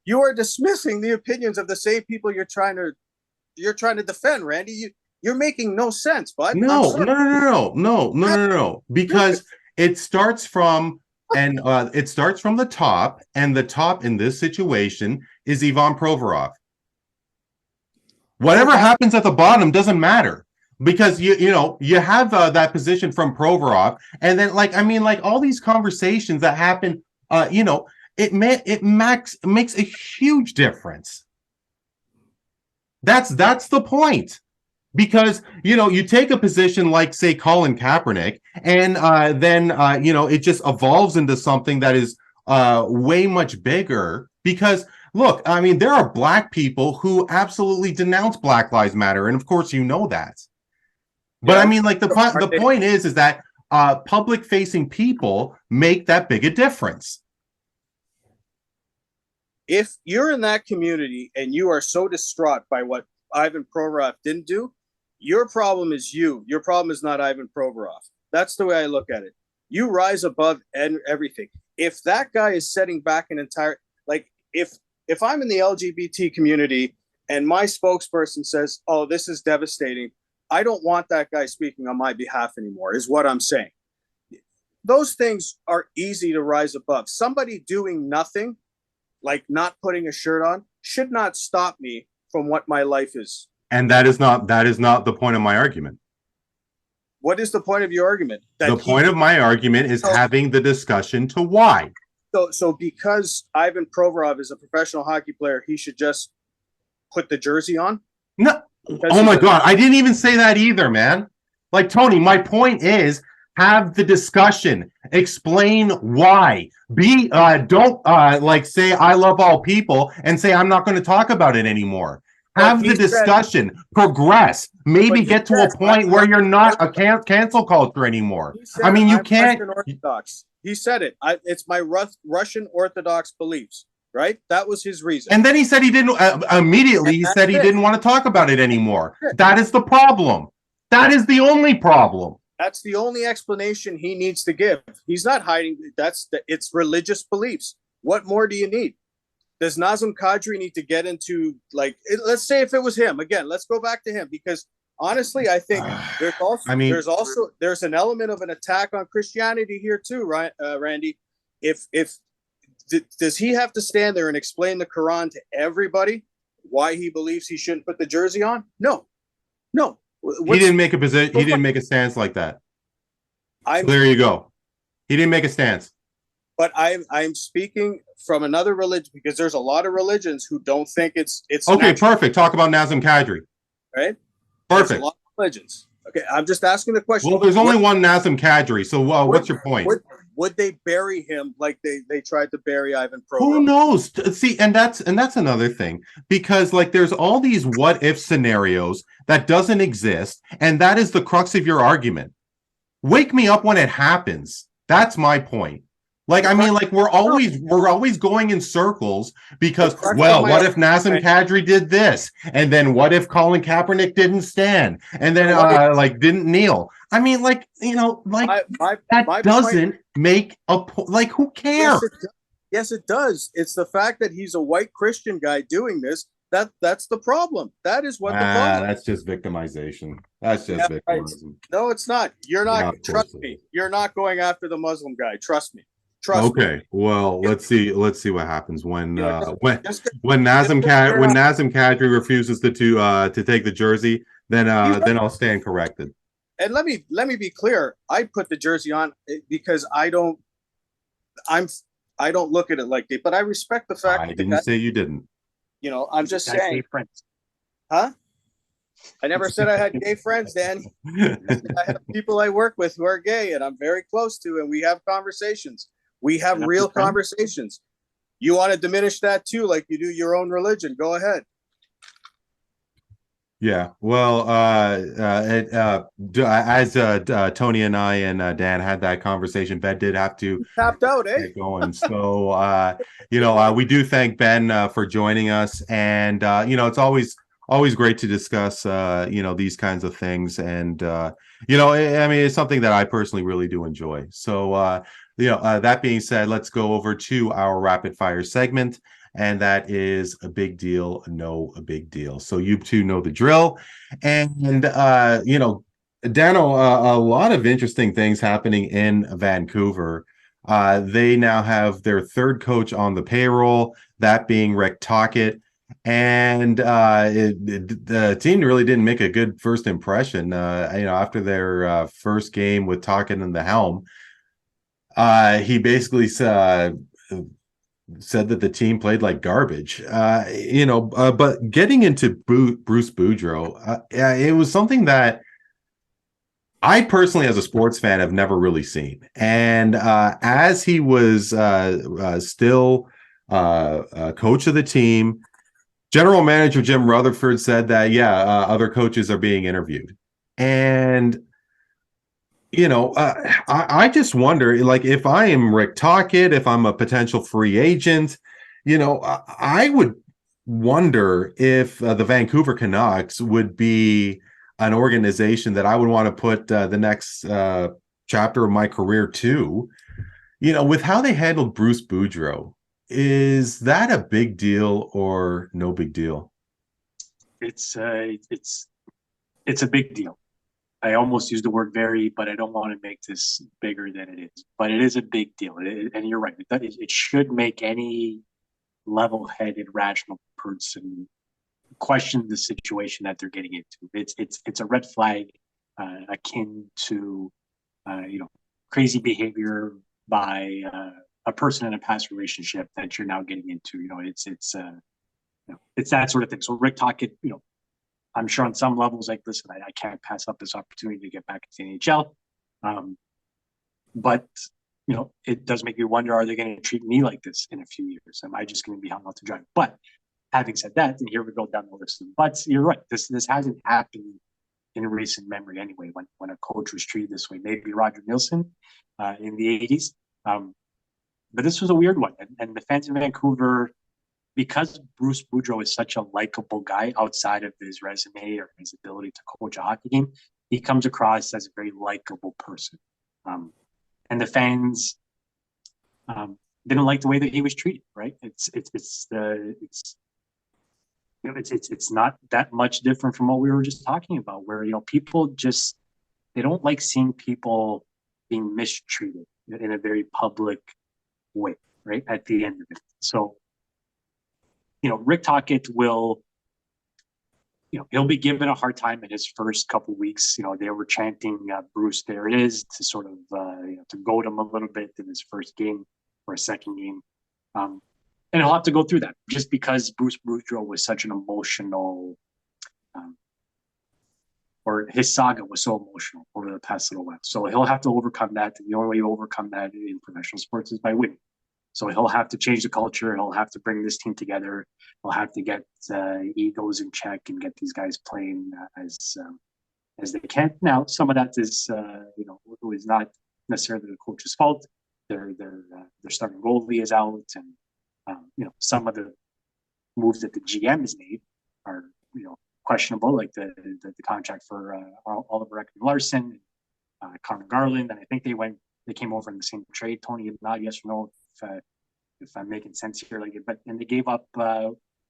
You are dismissing the opinions of the same people you're trying to defend, Randy. You're making no sense, bud. No, no, no, no, no, no, no, no, because it starts from the top, and the top in this situation is Ivan Provorov. Whatever happens at the bottom doesn't matter, because you have that position from Provorov, and then like all these conversations that happen, it makes a huge difference. That's the point. Because you take a position like, say, Colin Kaepernick, and then it just evolves into something that is way much bigger. Because look, I mean, there are black people who absolutely denounce Black Lives Matter, and of course you know that. But I mean, like, the point is that public facing people make that big a difference. If you're in that community and you are so distraught by what Ivan Provorov didn't do, your problem is you. Your problem is not Ivan Provorov. That's the way I look at it. You rise above everything. If that guy is setting back an entire, like, if I'm in the LGBT community and my spokesperson says, "Oh, this is devastating," I don't want that guy speaking on my behalf anymore, is what I'm saying. Those things are easy to rise above. Somebody doing nothing, like not putting a shirt on, should not stop me from what my life is. And that is not the point of my argument. What is the point of your argument? The point of my argument is having the discussion to why. So because Ivan Provorov is a professional hockey player, he should just put the jersey on? No. Oh my God. I didn't even say that either, man. Like, Tony, my point is, have the discussion. Explain why. Don't like say I love all people and say I'm not going to talk about it anymore. Have the discussion, progress, maybe get to a point where you're not a cancel culture anymore. I mean, you can't. Orthodox. He said it. It's my Russian Orthodox beliefs, right? That was his reason. And then he said he didn't, immediately he said he didn't want to talk about it anymore. That is the problem. That is the only problem. That's the only explanation he needs to give. He's not hiding. It's religious beliefs. What more do you need? Does Nazem Kadri need to get into, like, let's say if it was him again, let's go back to him, because honestly, I think there's an element of an attack on Christianity here too, right, Randy? Does he have to stand there and explain the Quran to everybody why he believes he shouldn't put the jersey on? No. He didn't make a position. He didn't make a stance like that. So there you go. He didn't make a stance. But I'm speaking from another religion, because there's a lot of religions who don't think it's okay. Natural. Perfect. Talk about Nazem Kadri. Right. Perfect. There's a lot of religions. Okay, I'm just asking the question. Well, there's only one Nazem Kadri. So, what's your point? Would they bury him like they tried to bury Ivan Provorov? Who knows? See, and that's another thing, because like there's all these what if scenarios that doesn't exist, and that is the crux of your argument. Wake me up when it happens. That's my point. Like, I mean, like we're always going in circles, because, well, what if Nazem Kadri did this, and then what if Colin Kaepernick didn't stand, and then like didn't kneel? I mean, like, like that doesn't make a point. Like, who cares? Yes, it does. It's the fact that he's a white Christian guy doing this. That's the problem. That is what the problem. That's just victimization. That's just victimization. Right. No, it's not. You're not. Trust me. You're not going after the Muslim guy. Trust me. Okay, well, let's see what happens when Nazem Kadri refuses to take the jersey. Then I'll stand corrected. And let me be clear. I put the jersey on because I don't look at it like that. But I respect the fact. I didn't say you didn't. I'm just saying. Huh? I never said I had gay friends, Dan. I have people I work with who are gay and I'm very close to, and we have conversations. We have real conversations. You want to diminish that too, like you do your own religion. Go ahead. Yeah, well, as Tony and I and Dan had that conversation, Ben did have to Tapped out, eh? get going. So, we do thank Ben for joining us, and it's always great to discuss these kinds of things, and I mean, it's something that I personally really do enjoy. So, that being said, let's go over to our rapid fire segment. And that is a big deal, no a big deal. So you two know the drill. And Dano, a lot of interesting things happening in Vancouver. They now have their third coach on the payroll, that being Rick Tocchet. And the team really didn't make a good first impression. After their first game with Tocchet in the helm, he basically said that the team played like garbage. But getting into Bruce Boudreau, it was something that I personally, as a sports fan, have never really seen. And as he was still coach of the team, general manager Jim Rutherford said that, other coaches are being interviewed. And I just wonder, like, if I am Rick Tocchet, if I'm a potential free agent, I would wonder if the Vancouver Canucks would be an organization that I would want to put the next chapter of my career to. With how they handled Bruce Boudreau, is that a big deal or no big deal? It's a big deal. I almost used the word very, but I don't want to make this bigger than it is. But it is a big deal. And you're right. It should make any level-headed, rational person question the situation that they're getting into. It's a red flag akin to crazy behavior by a person in a past relationship that you're now getting into. It's that sort of thing. So Rick Tocchet, I'm sure on some levels, like, listen, I can't pass up this opportunity to get back into the NHL. But, it does make me wonder, are they going to treat me like this in a few years? Am I just going to be hung out to dry? But having said that, and here we go down the list of buts, you're right. This hasn't happened in recent memory anyway, when a coach was treated this way. Maybe Roger Nielsen in the 80s. But this was a weird one. And the fans in Vancouver, because Bruce Boudreau is such a likable guy outside of his resume or his ability to coach a hockey game, he comes across as a very likable person. And the fans didn't like the way that he was treated, right? It's not that much different from what we were just talking about, where, people just, they don't like seeing people being mistreated in a very public way, right? At the end of it. So, Rick Tocchet will, he'll be given a hard time in his first couple of weeks. They were chanting Bruce, there it is, to sort of, to goad him a little bit in his first game or a second game. And he'll have to go through that just because Bruce Boudreau was such an emotional, or his saga was so emotional over the past little while. So he'll have to overcome that. And the only way you overcome that in professional sports is by winning. So he'll have to change the culture. He'll have to bring this team together. He'll have to get egos in check and get these guys playing as they can. Now, some of that is, is not necessarily the coach's fault. Their starting goalie is out, and some of the moves that the GM has made are questionable, like the contract for Oliver Ekman-Larsson, Connor Garland, and I think they came over in the same trade. Tony, not yes or no, if I'm making sense here, and they gave up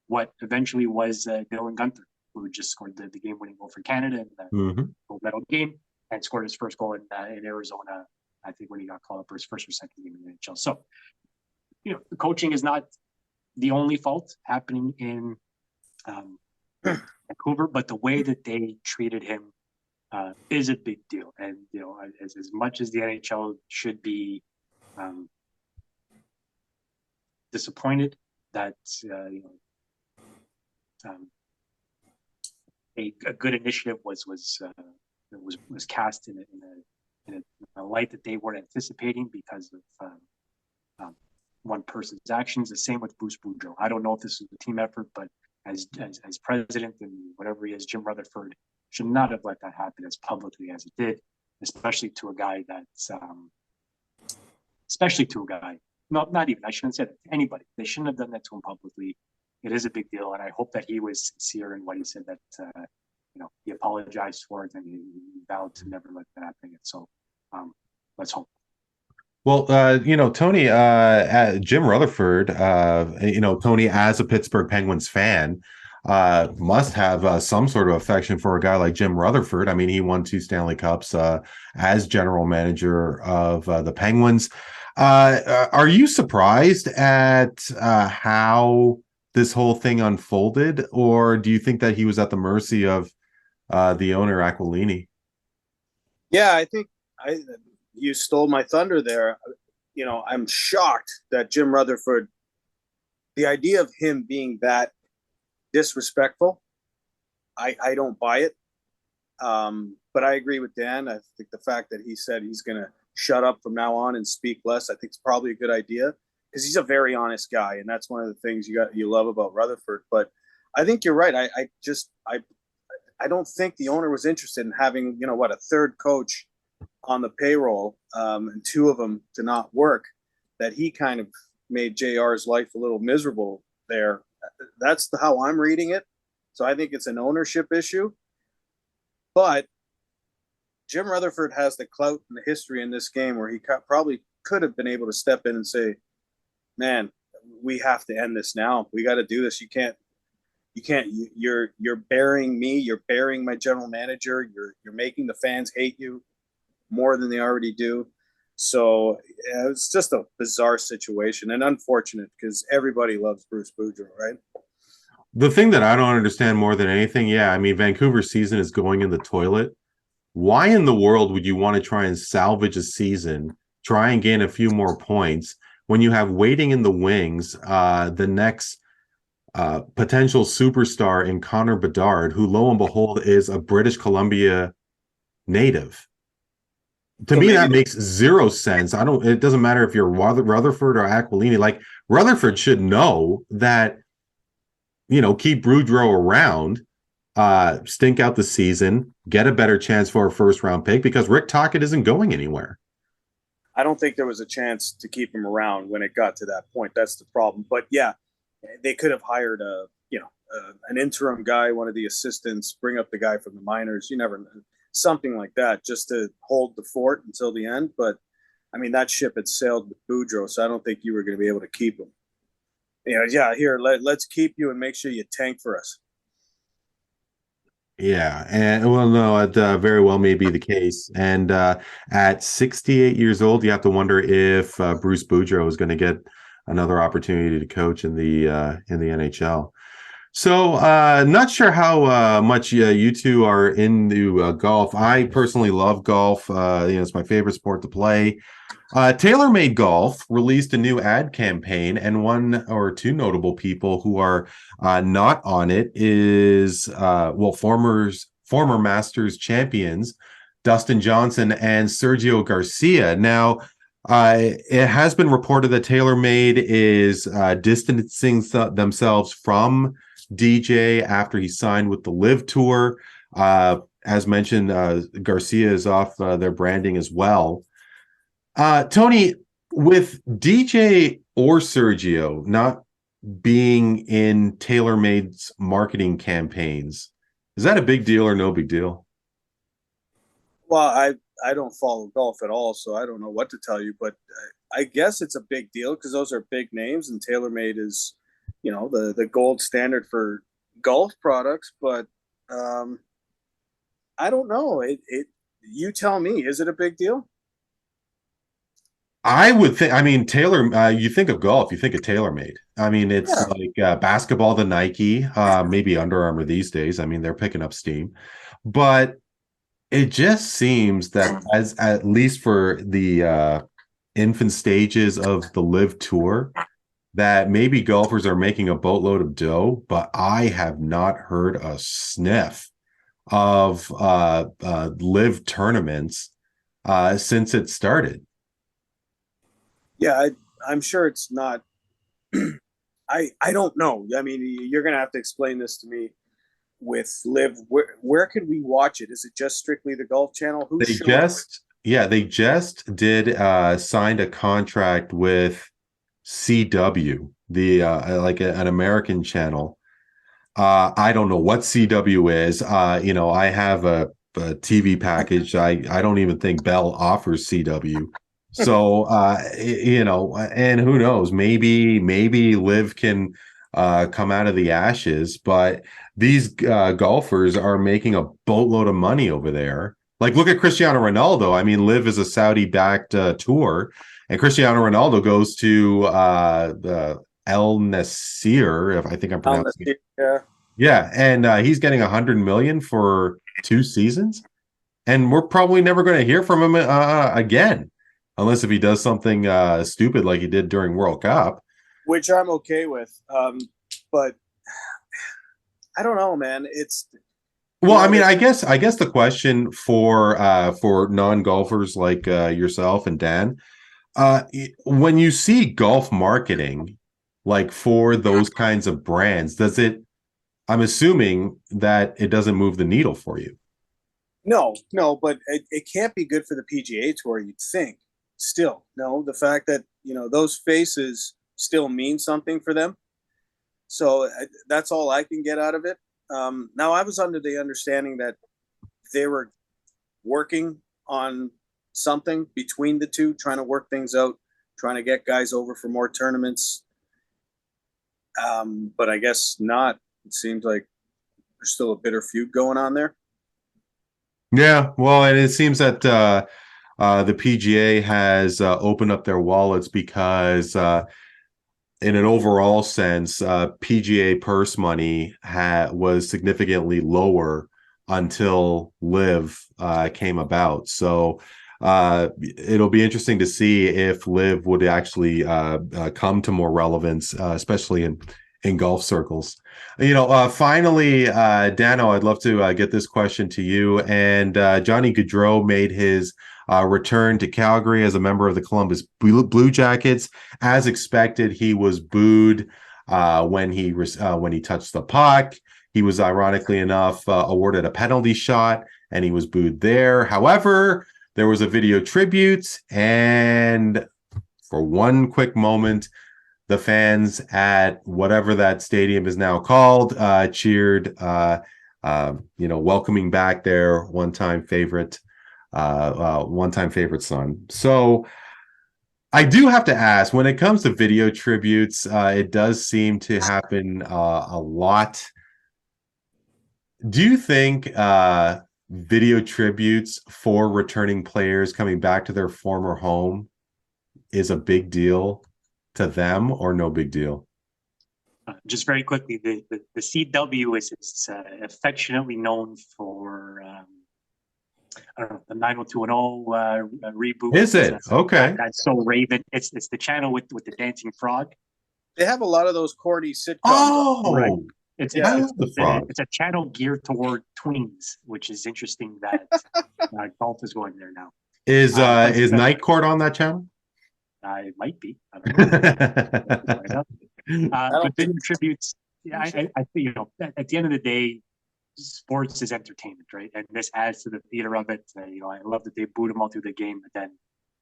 what eventually was Dylan Gunther, who just scored the game-winning goal for Canada in the gold medal game, and scored his first goal in Arizona, I think, when he got called up for his first or second game in the NHL. So, the coaching is not the only fault happening in Vancouver, but the way that they treated him is a big deal. And, as much as the NHL should be disappointed that a good initiative was cast in a light that they weren't anticipating because of one person's actions. The same with Bruce Boudreau. I don't know if this is a team effort, but as president and whatever he is, Jim Rutherford should not have let that happen as publicly as it did, especially to a guy that's not even, I shouldn't say that to anybody. They shouldn't have done that to him publicly. It is a big deal, and I hope that he was sincere in what he said, that he apologized for it and he vowed to never let that happen again. So let's hope. Well, Tony, Jim Rutherford, Tony, as a Pittsburgh Penguins fan, must have some sort of affection for a guy like Jim Rutherford. I mean, he won 2 Stanley Cups as general manager of the Penguins. Are you surprised at how this whole thing unfolded, or do you think that he was at the mercy of the owner, Aquilini? Yeah, I think you stole my thunder there. I'm shocked that Jim Rutherford, the idea of him being that disrespectful, I don't buy it. But I agree with Dan. I think the fact that he said he's going to shut up from now on and speak less, I think it's probably a good idea, because he's a very honest guy, and that's one of the things you love about Rutherford. But I think you're right. I don't think the owner was interested in having a third coach on the payroll, and 2 of them to not work, that he kind of made JR's life a little miserable there. That's how I'm reading it. So I think it's an ownership issue. But Jim Rutherford has the clout and the history in this game where he probably could have been able to step in and say, man, we have to end this now. We got to do this. You're burying me. You're burying my general manager. You're making the fans hate you more than they already do. So it's just a bizarre situation and unfortunate, because everybody loves Bruce Boudreau, right? The thing that I don't understand more than anything, Vancouver's season is going in the toilet. Why in the world would you want to try and salvage a season, try and gain a few more points, when you have waiting in the wings the next potential superstar in Connor Bedard, who lo and behold is a British Columbia native? To me, that makes zero sense. It doesn't matter if you're Rutherford or Aquilini. Like, Rutherford should know that, keep Boudreau around, stink out the season, get a better chance for a first-round pick, because Rick Tocchet isn't going anywhere. I don't think there was a chance to keep him around when it got to that point. That's the problem. But yeah, they could have hired an interim guy, one of the assistants, bring up the guy from the minors. You never know. Something like that, just to hold the fort until the end. But I mean, that ship had sailed with Boudreau, so I don't think you were going to be able to keep him. Here, let's keep you and make sure you tank for us. Yeah, and well, no, it very well may be the case. And at 68 years old, you have to wonder if Bruce Boudreau is going to get another opportunity to coach in the NHL. So, not sure how much you two are into golf. I personally love golf. It's my favorite sport to play. TaylorMade Golf released a new ad campaign, and 1 or 2 notable people who are not on it is former Masters champions Dustin Johnson and Sergio Garcia. Now, it has been reported that TaylorMade is distancing themselves from DJ after he signed with the Live Tour. As mentioned, Garcia is off their branding as well. Tony, with DJ or Sergio not being in TaylorMade's marketing campaigns, is that a big deal or no big deal? Well, I don't follow golf at all, so I don't know what to tell you, but I guess it's a big deal because those are big names, and TaylorMade is, the gold standard for golf products. But I don't know. You tell me, is it a big deal? I would think. I mean, you think of golf, you think of TaylorMade. I mean, it's like basketball, the Nike, maybe Under Armour these days. I mean, they're picking up steam, but it just seems that, as at least for the infant stages of the Live Tour, that maybe golfers are making a boatload of dough, but I have not heard a sniff of live tournaments since it started. Yeah, I'm sure it's not. I don't know. I mean, you're gonna have to explain this to me. With live, where can we watch it? Is it just strictly the Golf Channel? Who's They showing? they just did signed a contract with CW, the an American channel. I don't know what CW is. I have a TV package. I don't even think Bell offers CW. So and who knows? Maybe Liv can come out of the ashes, but these golfers are making a boatload of money over there. Like, look at Cristiano Ronaldo. I mean, Liv is a Saudi-backed tour, and Cristiano Ronaldo goes to the El Nasir, if I think I'm pronouncing it. Yeah. Yeah, and he's getting 100 million for 2 seasons, and we're probably never going to hear from him again, unless if he does something stupid like he did during World Cup. Which I'm okay with. But I don't know, man. Well, I mean, I guess the question for non-golfers like yourself and Dan, when you see golf marketing, like for those kinds of brands, does it? I'm assuming that it doesn't move the needle for you. no, but it can't be good for the PGA Tour. You'd think. Still, no. The fact that those faces still mean something for them. So that's all I can get out of it. Now, I was under the understanding that they were working on something between the two, trying to work things out, trying to get guys over for more tournaments. But I guess not. It seems like there's still a bitter feud going on there. Yeah, well, and it seems that the PGA has opened up their wallets because, in an overall sense, PGA purse money was significantly lower until Live came about. So it'll be interesting to see if Live would actually come to more relevance, especially in golf circles. Finally, Dano, I'd love to get this question to you. And Johnny Gaudreau made his return to Calgary as a member of the Columbus Blue Jackets. As expected, he was booed when he touched the puck. He was, ironically enough, awarded a penalty shot, and he was booed there. However, there was a video tribute, and for one quick moment, the fans at whatever that stadium is now called cheered, welcoming back their one-time favorite son. So I do have to ask, when it comes to video tributes, it does seem to happen a lot. Do you think video tributes for returning players coming back to their former home is a big deal to them, or no big deal? Just very quickly, the CW is affectionately known for I don't know, the 90210 reboot. Is it? Okay. That's so Raven. It's the channel with the dancing frog. They have a lot of those corny sitcoms. Oh, right. It's the frog. It's a channel geared toward tweens, which is interesting that golf is going there now. Is Night Court on that channel? It might be. I don't know. But video tributes, I think, at the end of the day, sports is entertainment, right? And this adds to the theater of it. I love that they booed him all through the game, but then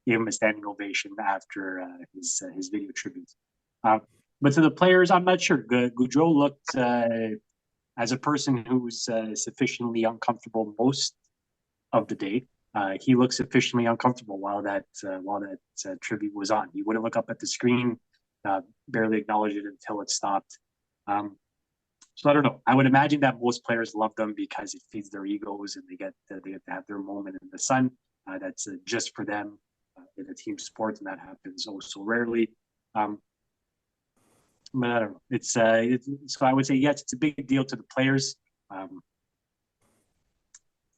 gave him a standing ovation after his video tributes. But to the players, I'm not sure. Gaudreau looked as a person who's sufficiently uncomfortable most of the day. He looked sufficiently uncomfortable while that tribute was on. He wouldn't look up at the screen, barely acknowledge it until it stopped. So I don't know. I would imagine that most players love them because it feeds their egos and they get to have their moment in the sun. That's just for them in a team sport, and that happens so rarely. But I don't know. It's so I would say yes, it's a big deal to the players,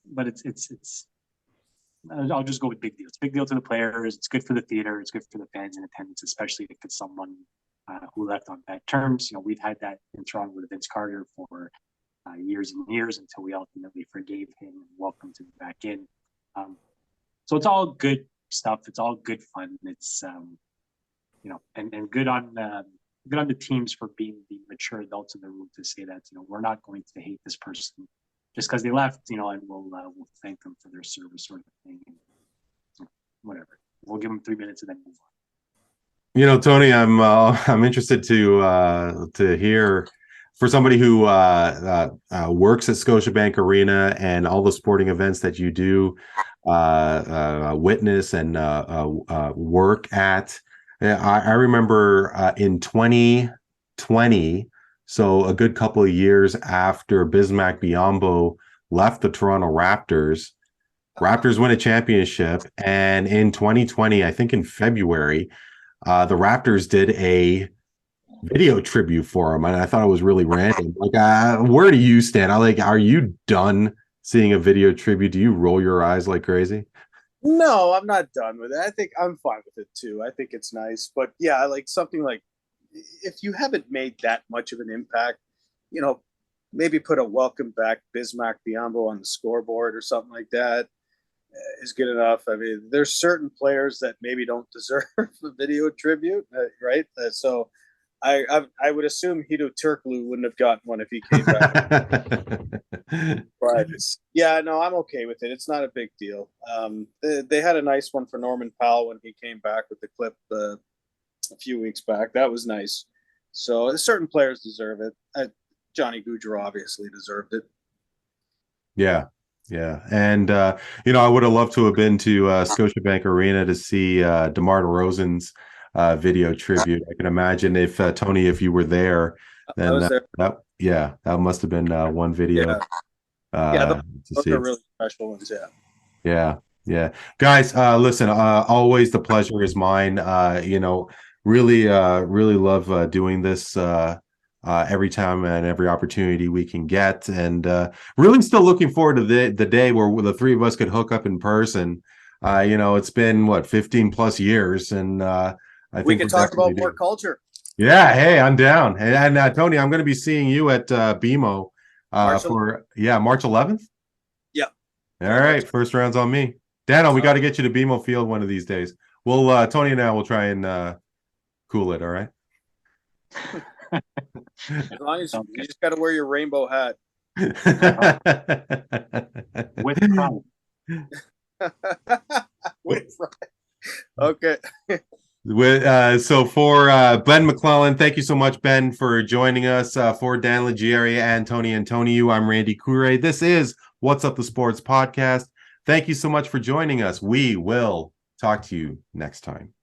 but it's. I'll just go with big deal. It's a big deal to the players. It's good for the theater. It's good for the fans in attendance, especially if it's someone who left on bad terms. We've had that in Toronto with Vince Carter for years and years until we ultimately forgave him and welcomed him back in. So it's all good stuff. It's all good fun. It's and good on the teams for being the mature adults in the room to say that we're not going to hate this person just because they left, and we'll thank them for their service, sort of thing. And, whatever. We'll give them 3 minutes and then move on. Tony, I'm interested to hear, for somebody who works at Scotiabank Arena and all the sporting events that you do witness and work at. I remember in 2020, so a good couple of years after Bismack Biyombo left the Toronto Raptors win a championship, and in 2020, I think in February, the Raptors did a video tribute for him, and I thought it was really random. Like, where do you stand? Are you done seeing a video tribute? Do you roll your eyes like crazy? No, I'm not done with it. I think I'm fine with it too. I think it's nice, but yeah, like something like, if you haven't made that much of an impact, maybe put a welcome back Bismack Biyombo on the scoreboard or something like that is good enough. I mean, there's certain players that maybe don't deserve a video tribute, right? So I would assume Hedo Turkoglu wouldn't have gotten one if he came back. But yeah, no, I'm okay with it. It's not a big deal. They had a nice one for Norman Powell when he came back with the clip a few weeks back. That was nice. So certain players deserve it. Johnny Gaudreau obviously deserved it. Yeah. And, I would have loved to have been to Scotiabank Arena to see DeMar DeRozan's video tribute. I can imagine if Tony, if you were there, then that must have been one video. Those are really special ones. Yeah. Guys, listen, always the pleasure is mine. Really love doing this every time and every opportunity we can get, and really still looking forward to the day where the three of us could hook up in person. It's been 15 plus years, and I think we could talk about more culture. Yeah, hey, I'm down. And Tony, I'm going to be seeing you at BMO March 11th. Yeah. All right, first round's on me. Dano, we got to get you to BMO Field one of these days. We'll Tony and I will try and cool it. All right. As long as you just got to wear your rainbow hat. With pride. With pride. Okay. So for Ben McClellan, thank you so much, Ben, for joining us. For Dan Leggieri and Antoniou, I'm Randy Coure. This is What's Up the Sports podcast. Thank you so much for joining us. We will talk to you next time.